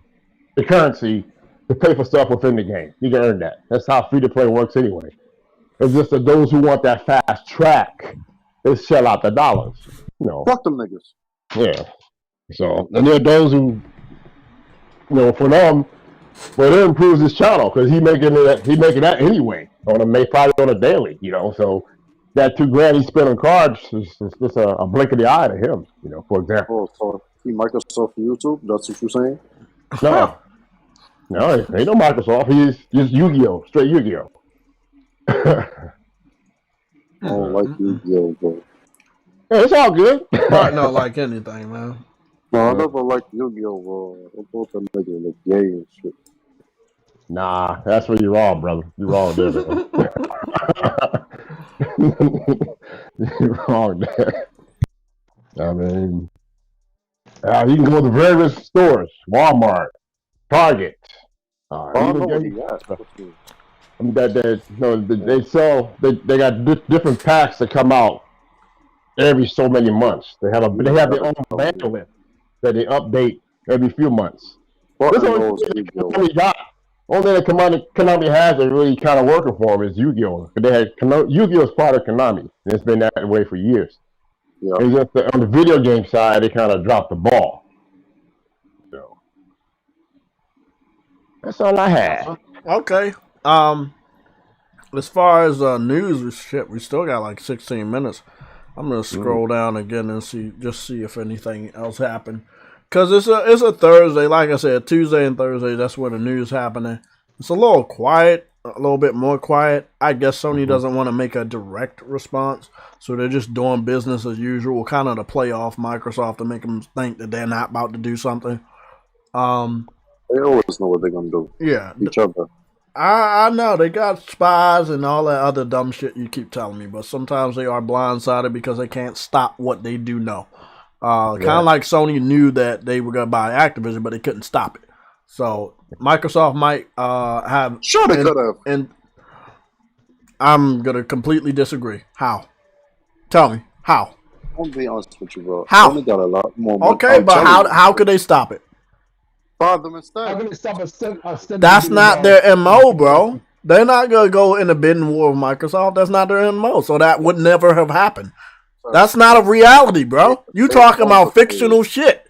the currency, to pay for stuff within the game. You can earn that. That's how free to play works anyway. It's just that those who want that fast track, they shell out the dollars. You know. Fuck them niggas. Yeah. So, and there are those who, you know, for them, well, it improves his channel because he making that anyway probably on a daily, you know. So that $2,000 he spent on cards is just a blink of the eye to him, you know. For example. Oh, so he Microsoft YouTube? That's what you're saying? No, ain't no Microsoft. He's just Yu-Gi-Oh, straight Yu-Gi-Oh. I don't like Yu-Gi-Oh, bro. Yeah, it's all good. Might not like anything, man. No, I never liked Yu-Gi-Oh, bro. I thought that nigga look gay and shit. Nah, that's where you're wrong, brother. You're wrong there, man. You're wrong there. I mean, you can go to various stores, Walmart, Target. They sell. They got different packs that come out every so many months. They have their own bandwidth that they update every few months. This only that Konami has that really kind of working for them is Yu-Gi-Oh. They had Yu-Gi-Oh is part of Konami, and it's been that way for years. Yeah. It's just on the video game side, they kind of dropped the ball. So that's all I had. Okay. As far as news, we still got like 16 minutes. I'm gonna scroll down again and see if anything else happened. Cause it's a Thursday, like I said, Tuesday and Thursday. That's where the news happening. It's a little quiet, a little bit more quiet. I guess Sony doesn't want to make a direct response, so they're just doing business as usual, kind of to play off Microsoft to make them think that they're not about to do something. They always know what they're gonna do. Yeah, each other. I know they got spies and all that other dumb shit you keep telling me, but sometimes they are blindsided because they can't stop what they do know. Kind of like Sony knew that they were going to buy Activision, but they couldn't stop it. So Microsoft might have. Sure, they could have. And I'm going to completely disagree. How? Tell me how. I'm gonna be honest with you, bro. How? Sony got a lot more money. Okay, but how could they stop it? Them instead. I'm gonna stop That's not their MO, bro. They're not going to go in a bidding war with Microsoft. That's not their MO. So that would never have happened. That's not a reality, bro. You talking about fictional shit.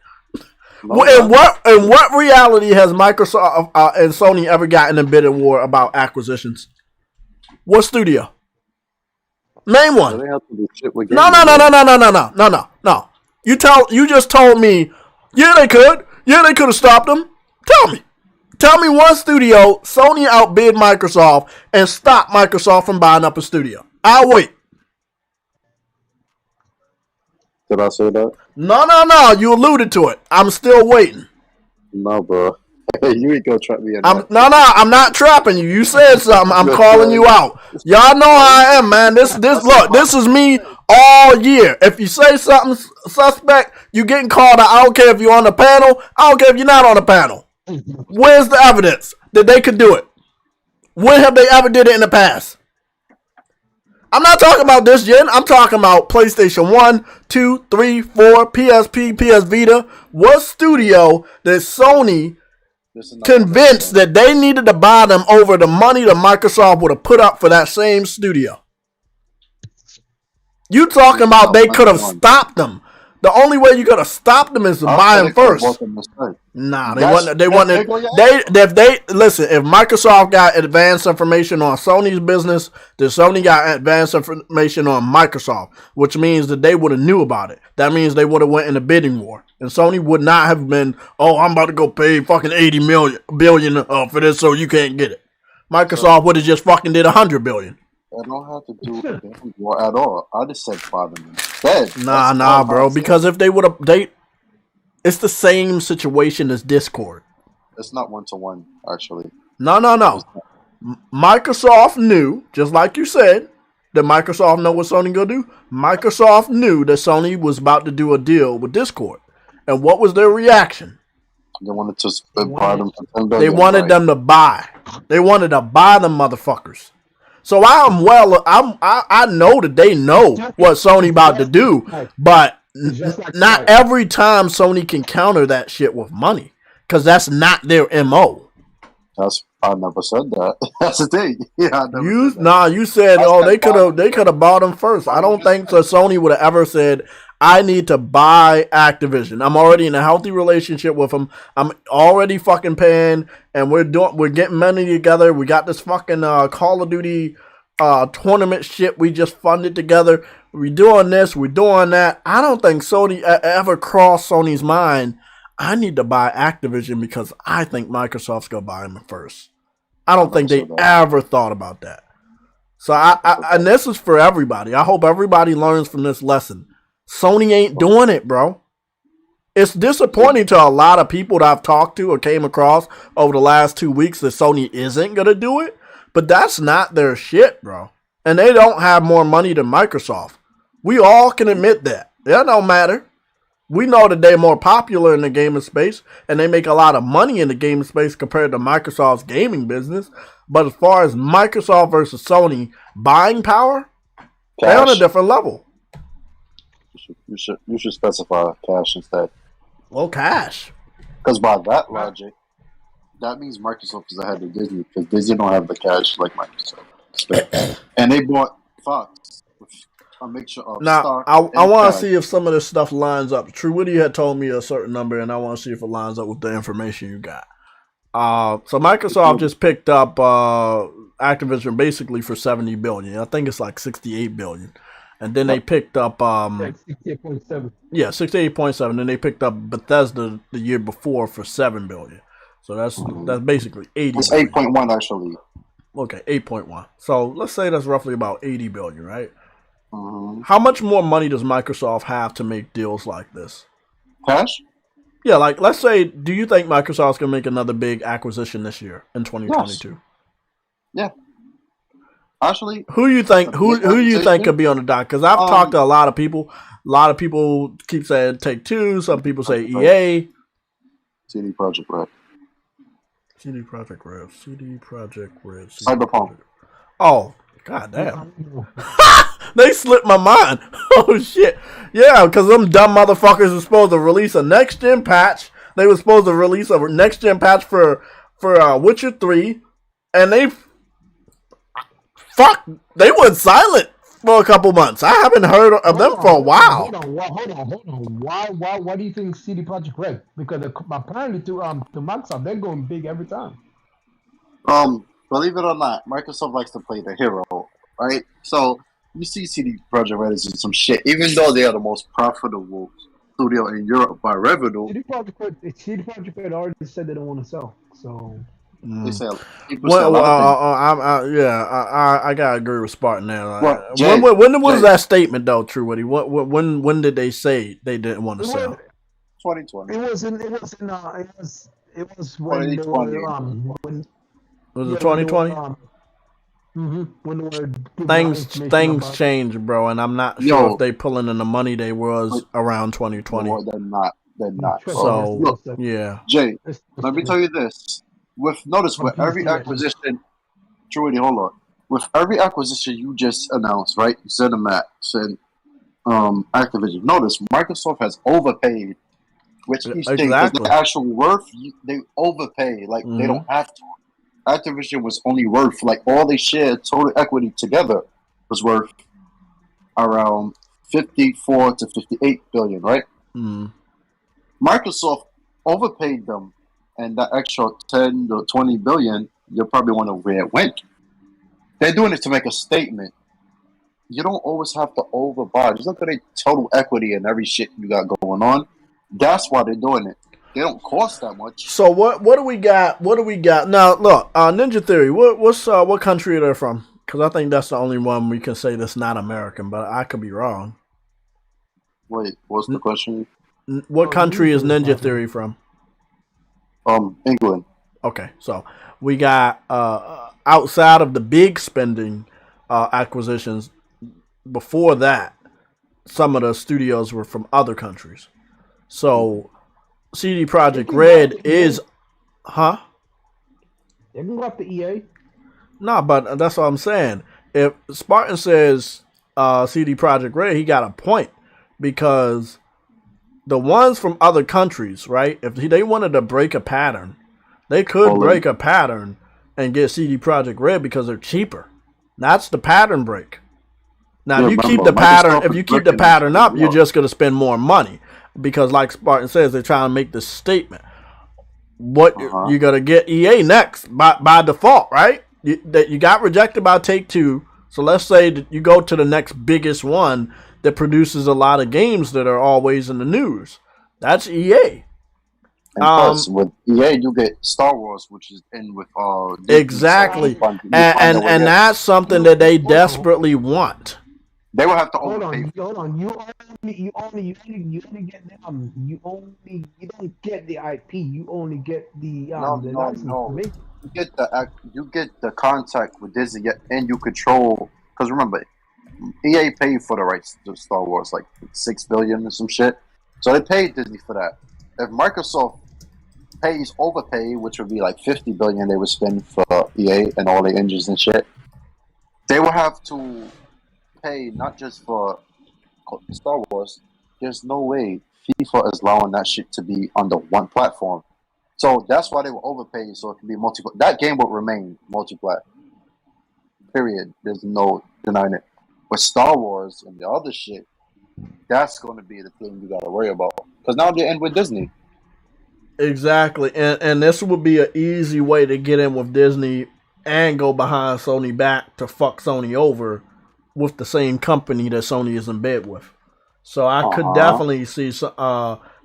In what reality has Microsoft and Sony ever gotten in a bidding war about acquisitions? What studio? Name one. No. You just told me. Yeah, they could. Yeah, they could have stopped them. Tell me one studio Sony outbid Microsoft and stopped Microsoft from buying up a studio. I'll wait. Did I say that? No. You alluded to it. I'm still waiting. No, bro. You ain't gonna trap me. I'm not trapping you. You said something. I'm calling you out. Y'all know how I am, man. This is me all year. If you say something suspect, you getting called out. I don't care if you're on the panel. I don't care if you're not on the panel. Where's the evidence that they could do it? When have they ever did it in the past? I'm not talking about this gen. I'm talking about PlayStation 1, 2, 3, 4, PSP, PS Vita. What studio that Sony convinced that they needed to buy them over the money that Microsoft would have put up for that same studio? You talking about they could have stopped them. The only way you could have stopped them is to buy them first. Nah, listen, if Microsoft got advanced information on Sony's business, then Sony got advanced information on Microsoft, which means that they would have knew about it. That means they would have went in a bidding war. And Sony would not have been, I'm about to go pay fucking 80 billion for this so you can't get it. Microsoft would have just fucking did 100 billion. I don't have to do a bidding war at all. I just said buy them instead. Nah, bro. Because if they would have, it's the same situation as Discord. It's not 1-to-1, actually. No. Microsoft knew, just like you said, that Microsoft know what Sony gonna do. Microsoft knew that Sony was about to do a deal with Discord, and what was their reaction? They wanted to buy them for $10 billion. They wanted them to buy. They wanted to buy them motherfuckers. So I know that they know what Sony about to do, but not every time Sony can counter that shit with money, because that's not their MO. I never said that. That's the thing. Yeah, I never said that. Nah, you said, they could have bought them first. I don't think so. Sony would have ever said, I need to buy Activision. I'm already in a healthy relationship with them. I'm already fucking paying, and we're getting money together. We got this fucking Call of Duty tournament shit we just funded together. We're doing this, we're doing that. I don't think Sony ever crossed Sony's mind, I need to buy Activision because I think Microsoft's going to buy them first. I don't think they ever thought about that. So and this is for everybody. I hope everybody learns from this lesson. Sony ain't doing it, bro. It's disappointing to a lot of people that I've talked to or came across over the last 2 weeks that Sony isn't going to do it. But that's not their shit, bro. And they don't have more money than Microsoft. We all can admit that. That don't matter. We know that they're more popular in the gaming space, and they make a lot of money in the gaming space compared to Microsoft's gaming business. But as far as Microsoft versus Sony buying power, they're on a different level. You should specify cash instead. Well, cash. Because by that logic, that means Microsoft is ahead of Disney because Disney don't have the cash like Microsoft. And they bought Fox with a mixture of now, I want to see if some of this stuff lines up. True Witty had told me a certain number, and I want to see if it lines up with the information you got. So Microsoft just picked up Activision basically for $70 billion. I think it's like $68 billion. And then they picked up 68.7. Yeah, 68.7. Then they picked up Bethesda the year before for $7 billion. So that's basically 80. It's 8.1 actually. Okay, 8.1. So let's say that's roughly about 80 billion, right? Mm-hmm. How much more money does Microsoft have to make deals like this? Cash? Yeah, like let's say, do you think Microsoft's gonna make another big acquisition this year in 2022? Yes. Yeah. Actually, who you think could be on the dock? Because I've talked to a lot of people. A lot of people keep saying Take-Two. Some people say EA. CD Projekt Red. CD Projekt Red. Cyberpunk. Oh, goddamn. They slipped my mind. Oh, shit. Yeah, because them dumb motherfuckers were supposed to release a next-gen patch. They were supposed to release a next-gen patch for Witcher 3. And they went silent for a couple months. I haven't heard of them for a while. Hold on. Why do you think CD Projekt Red? Because apparently to Microsoft, they're going big every time. Believe it or not, Microsoft likes to play the hero, right? So you see CD Projekt Red is in some shit, even though they are the most profitable studio in Europe by revenue. CD Projekt Red already said they don't want to sell, so. They sell. I gotta agree with Spartan there. When was that statement though, True Witty? When did they say they didn't want to sell? 2020. It was when they were, was it 2020? When things change, bro, and I'm not sure if they pulling in the money they was around 2020. No, they're not. So look, yeah. Jay, let me tell you this. With every acquisition, Trudy, hold on. With every acquisition you just announced, right? ZeniMax and Activision. Notice Microsoft has overpaid, which each thing because the actual worth they overpay. Like they don't have to. Activision was only worth like all they shared total equity together was worth around 54 to 58 billion, right? Microsoft overpaid them. And that extra 10 to 20 billion, you're probably wondering where it went. They're doing it to make a statement. You don't always have to overbuy. Just look at their total equity and every shit you got going on. That's why they're doing it. They don't cost that much. So what do we got? What do we got now? Look, Ninja Theory. What country are they from? Because I think that's the only one we can say that's not American, but I could be wrong. Wait, what's the question? What country is Ninja Theory from? England. Okay, so we got outside of the big spending acquisitions. Before that, some of the studios were from other countries. So CD Projekt Red is, huh? They can go up to EA. No, but that's what I'm saying. If Spartan says CD Projekt Red, he got a point because the ones from other countries, right? If they wanted to break a pattern, They could break a pattern and get CD Projekt Red because they're cheaper. That's the pattern break. Now, if you keep the pattern up, you're just going to spend more money because, like Spartan says, they're trying to make this statement. What you're going to get EA next by default, right? You got rejected by Take-Two, so let's say that you go to the next biggest one that produces a lot of games that are always in the news. That's EA. And plus, with EA, you get Star Wars, which is in with exactly, and that's something that they desperately want. They will have to hold on. You only get them. You don't get the IP. You only get the license. No. You get the contact with Disney, and you control. Because remember, EA paid for the rights to Star Wars, like $6 billion or some shit. So they paid Disney for that. If Microsoft overpay, which would be like $50 billion, they would spend for EA and all the engines and shit. They will have to pay not just for Star Wars. There's no way FIFA is allowing that shit to be on the one platform. So that's why they will overpay, so it can be multiplayer. That game will remain multiplayer. Period. There's no denying it. But Star Wars and the other shit, that's going to be the thing you got to worry about. Because now they end with Disney. Exactly. And this would be an easy way to get in with Disney and go behind Sony back to fuck Sony over with the same company that Sony is in bed with. So I could definitely see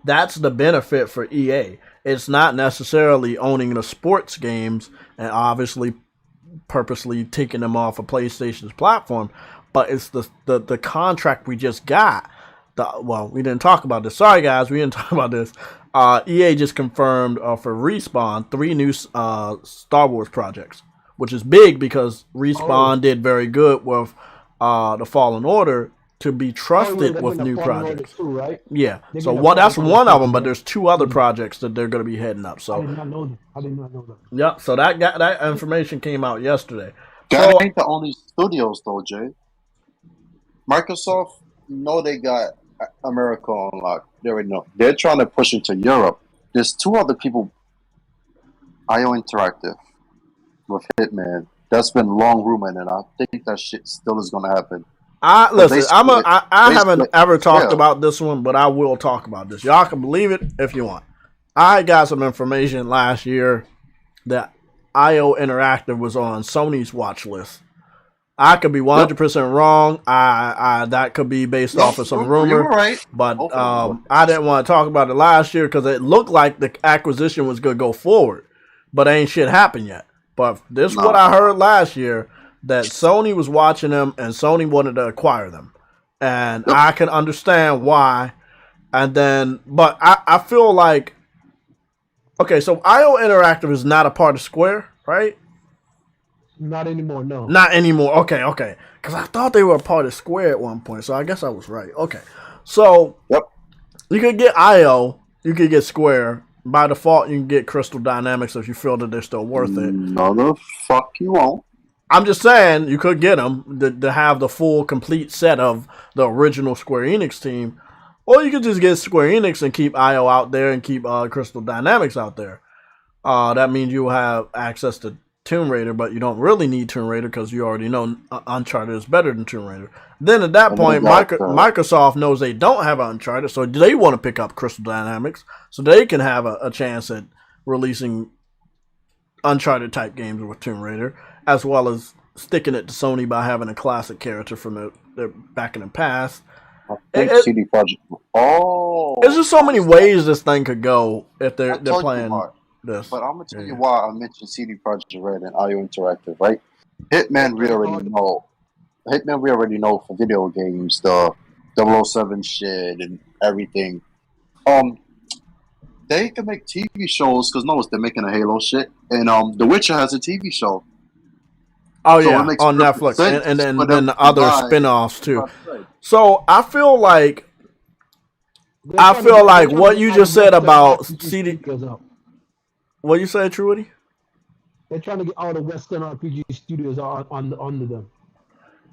that's the benefit for EA. It's not necessarily owning the sports games and obviously purposely taking them off of PlayStation's platform, but it's the contract we just got. We didn't talk about this. Sorry, guys, we didn't talk about this. EA just confirmed for Respawn 3 new Star Wars projects, which is big because Respawn did very good with the Fallen Order to be trusted with new projects. Too, right? Yeah. So that's one of them, but there's 2 other projects that they're going to be heading up. So I did not know that. Yeah. So that information came out yesterday. That ain't the only studios though, Jay. Microsoft, they got America on lock. They already know. They're trying to push into Europe. There's 2 other people. IO Interactive with Hitman. That's been long rumored, and I think that shit still is going to happen. I haven't ever talked about this one, but I will talk about this. Y'all can believe it if you want. I got some information last year that IO Interactive was on Sony's watch list. I could be 100% wrong. That could be based off of some rumor. Right. But I didn't want to talk about it last year because it looked like the acquisition was going to go forward, but ain't shit happened yet. But this is what I heard last year, that Sony was watching them and Sony wanted to acquire them. And I can understand why. And then, but I feel like, okay, so IO Interactive is not a part of Square, right? Not anymore, no. Not anymore. Okay. Because I thought they were a part of Square at one point, so I guess I was right. Okay. So, you could get IO, you could get Square. By default, you can get Crystal Dynamics if you feel that they're still worth it. No, the fuck you won't. I'm just saying, you could get them to have the full, complete set of the original Square Enix team. Or you could just get Square Enix and keep IO out there and keep Crystal Dynamics out there. That means you will have access to Tomb Raider, but you don't really need Tomb Raider because you already know Uncharted is better than Tomb Raider. Then at that point, Microsoft knows they don't have Uncharted, so they want to pick up Crystal Dynamics so they can have a chance at releasing Uncharted type games with Tomb Raider, as well as sticking it to Sony by having a classic character from the back in the past. CD Projekt. There's just so many ways this thing could go if they're playing this. But I'm gonna tell you why I mentioned CD Projekt Red and IO Interactive, right? Hitman, we already know. Hitman, we already know for video games, the 007 shit and everything. They can make TV shows because they're making a Halo shit, and The Witcher has a TV show. Oh yeah, on Netflix, and then the other spin-offs too. So I feel like what you just said about CD. What you say, Truity? They're trying to get all the Western RPG studios under them.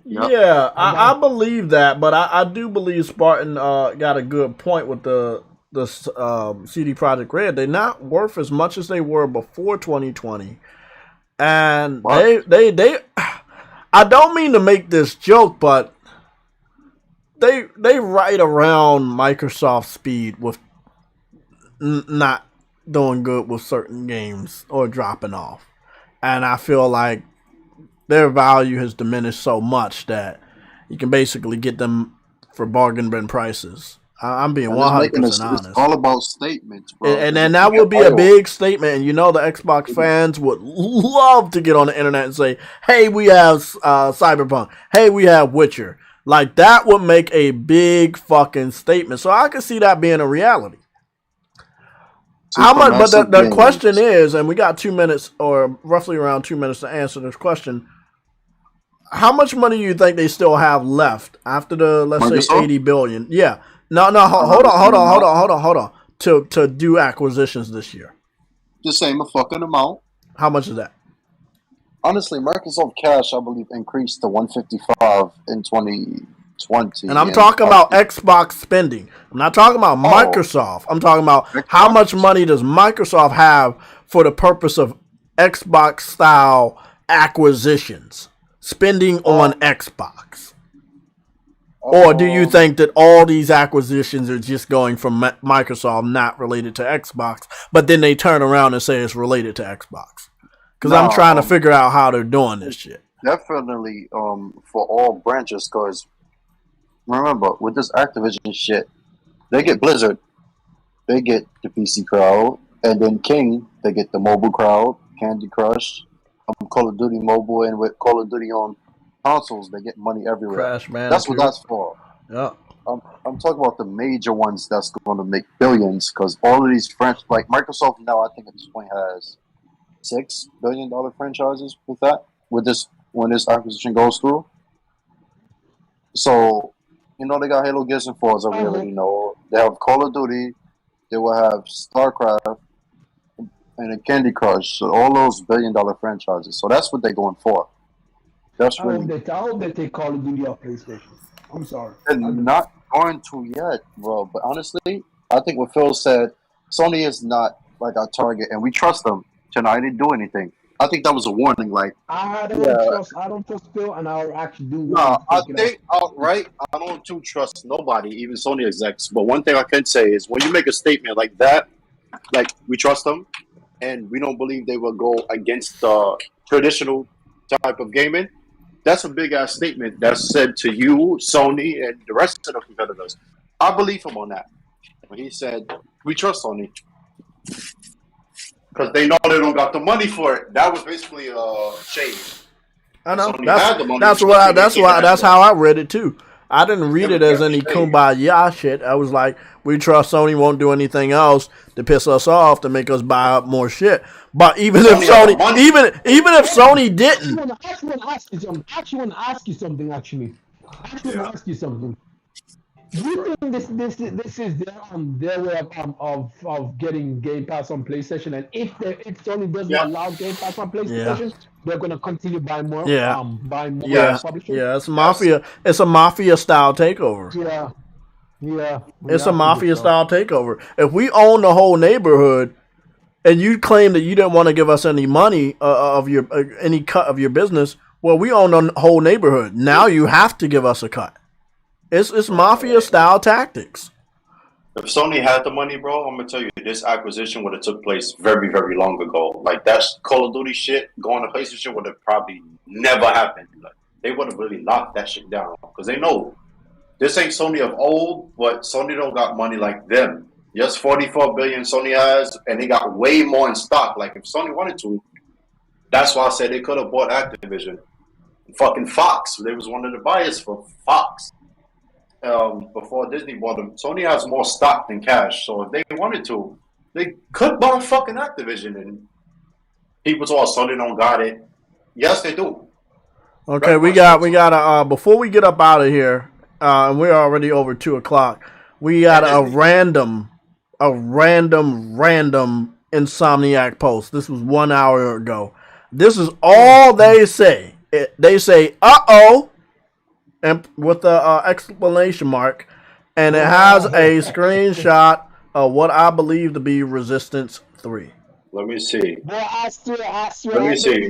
Yep. Yeah, I believe that, but I do believe Spartan got a good point with the CD Projekt Red, they're not worth as much as they were before 2020. And they I don't mean to make this joke, but they right around Microsoft speed with not doing good with certain games or dropping off. And I feel like their value has diminished so much that you can basically get them for bargain bin prices. I'm being 100% honest. It's all about statements, bro. And then that would be a big statement. And you know the Xbox fans would love to get on the internet and say, hey, we have Cyberpunk. Hey, we have Witcher. Like, that would make a big fucking statement. So I can see that being a reality. How much? But the question is, and we got 2 minutes or roughly around 2 minutes to answer this question. How much money do you think they still have left after the, let's say, 80 billion? Yeah. No, hold on. To do acquisitions this year. The same fucking amount. How much is that? Honestly, Microsoft cash, I believe, increased to 155 in 2020. And I'm talking about Xbox spending. I'm not talking about Microsoft. I'm talking about how much money does Microsoft have for the purpose of Xbox style acquisitions, spending on Xbox. Or do you think that all these acquisitions are just going from Microsoft, not related to Xbox, but then they turn around and say it's related to Xbox? Because I'm trying to figure out how they're doing this shit. Definitely for all branches, because remember, with this Activision shit, they get Blizzard, they get the PC crowd, and then King, they get the mobile crowd, Candy Crush, Call of Duty Mobile, and with Call of Duty on consoles, they get money everywhere. Crash Bandicoot. That's what that's for. Yeah. I'm talking about the major ones that's going to make billions, because all of these like Microsoft now, I think at this point has $6 billion franchises with this when this acquisition goes through. So, you know, they got Halo, Gears, and Forza, we already know. They have Call of Duty, they will have StarCraft, and a Candy Crush. So all those $1 billion franchises. So that's what they're going for. That's I hope they take Call of Duty off PlayStation. I'm sorry. They're not going to yet, bro. But honestly, I think what Phil said, Sony is not like our target, and we trust them. I didn't do anything. I think that was a warning. Like, I don't trust Phil, and I'll actually do. No, I think outright, I don't too trust nobody, even Sony execs. But one thing I can say is, when you make a statement like that, like we trust them, and we don't believe they will go against the traditional type of gaming. That's a big ass statement that's said to you, Sony, and the rest of the competitors. I believe him on that. When he said, we trust Sony. Because they know they don't got the money for it. That was basically a shame. I know. That's how I read it too. I didn't read it as any kumbaya shit. I was like, we trust Sony won't do anything else to piss us off to make us buy up more shit. But even if Sony, even if Sony didn't, I actually want to ask you something. Do you think this is their way of getting Game Pass on PlayStation? And if Sony doesn't allow Game Pass on PlayStation, they're gonna continue buying more. Publishers. Yeah, it's mafia. It's a mafia style takeover. Yeah. It's a mafia style takeover. If we own the whole neighborhood, and you claim that you didn't want to give us any money of your any cut of your business, well, we own the whole neighborhood. Now you have to give us a cut. It's mafia style tactics. If Sony had the money, bro, I'm gonna tell you, this acquisition would have took place very, very long ago. Like, that Call of Duty shit going to PlayStation would have probably never happened. Like, they would have really locked that shit down, because they know this ain't Sony of old, but Sony don't got money like them. Yes, 44 billion Sony has, and they got way more in stock. Like, if Sony wanted to, that's why I said they could have bought Activision. Fucking Fox, they was one of the buyers for Fox. Before Disney bought them. Sony has more stock than cash, so if they wanted to, they could buy fucking Activision. And people told Sony don't got it. Yes, they do. Okay, we got before we get up out of here, and we're already over 2:00. We got a random Insomniac post. This was 1 hour ago. This is all they say. They say, "Uh-oh," and with the exclamation mark, and it has a screenshot what I believe to be Resistance 3. Let me see. Bro, I swear, Let me see.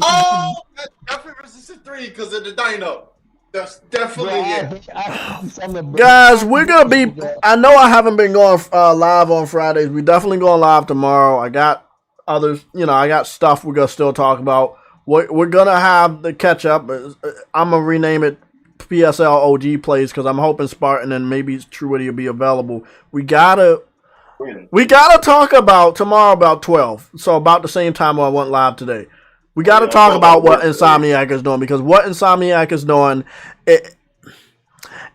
Oh, that's definitely Resistance 3 because of the dyno. That's definitely it. Guys, we're gonna be. I know I haven't been going live on Fridays. We definitely going live tomorrow. I got others. I got stuff we're gonna still talk about. We're gonna have the catch up. I'm gonna rename it PSLOG plays because I'm hoping Spartan and maybe Truity will be available. We gotta talk about tomorrow about 12. So about the same time I went live today. We got to talk about what Insomniac is doing because what Insomniac is doing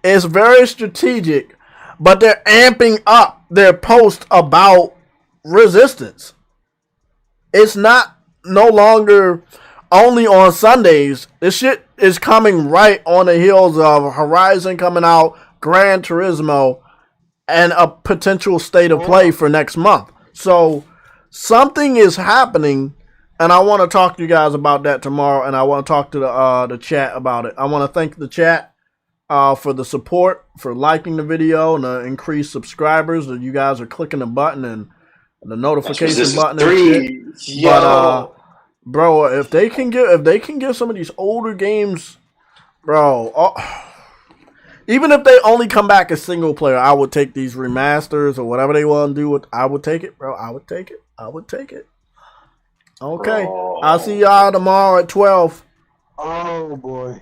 is very strategic, but they're amping up their post about Resistance. It's not no longer only on Sundays. This shit is coming right on the heels of Horizon coming out, Gran Turismo, and a potential state of play for next month. So something is happening. And I want to talk to you guys about that tomorrow, and I want to talk to the chat about it. I want to thank the chat for the support, for liking the video, and the increased subscribers. That you guys are clicking the button and the notification button and shit. But bro, if they can get some of these older games, bro. Even if they only come back as single player, I would take these remasters or whatever they want to do. I would take it, bro. I would take it. Okay. I'll see y'all tomorrow at 12. Oh, boy.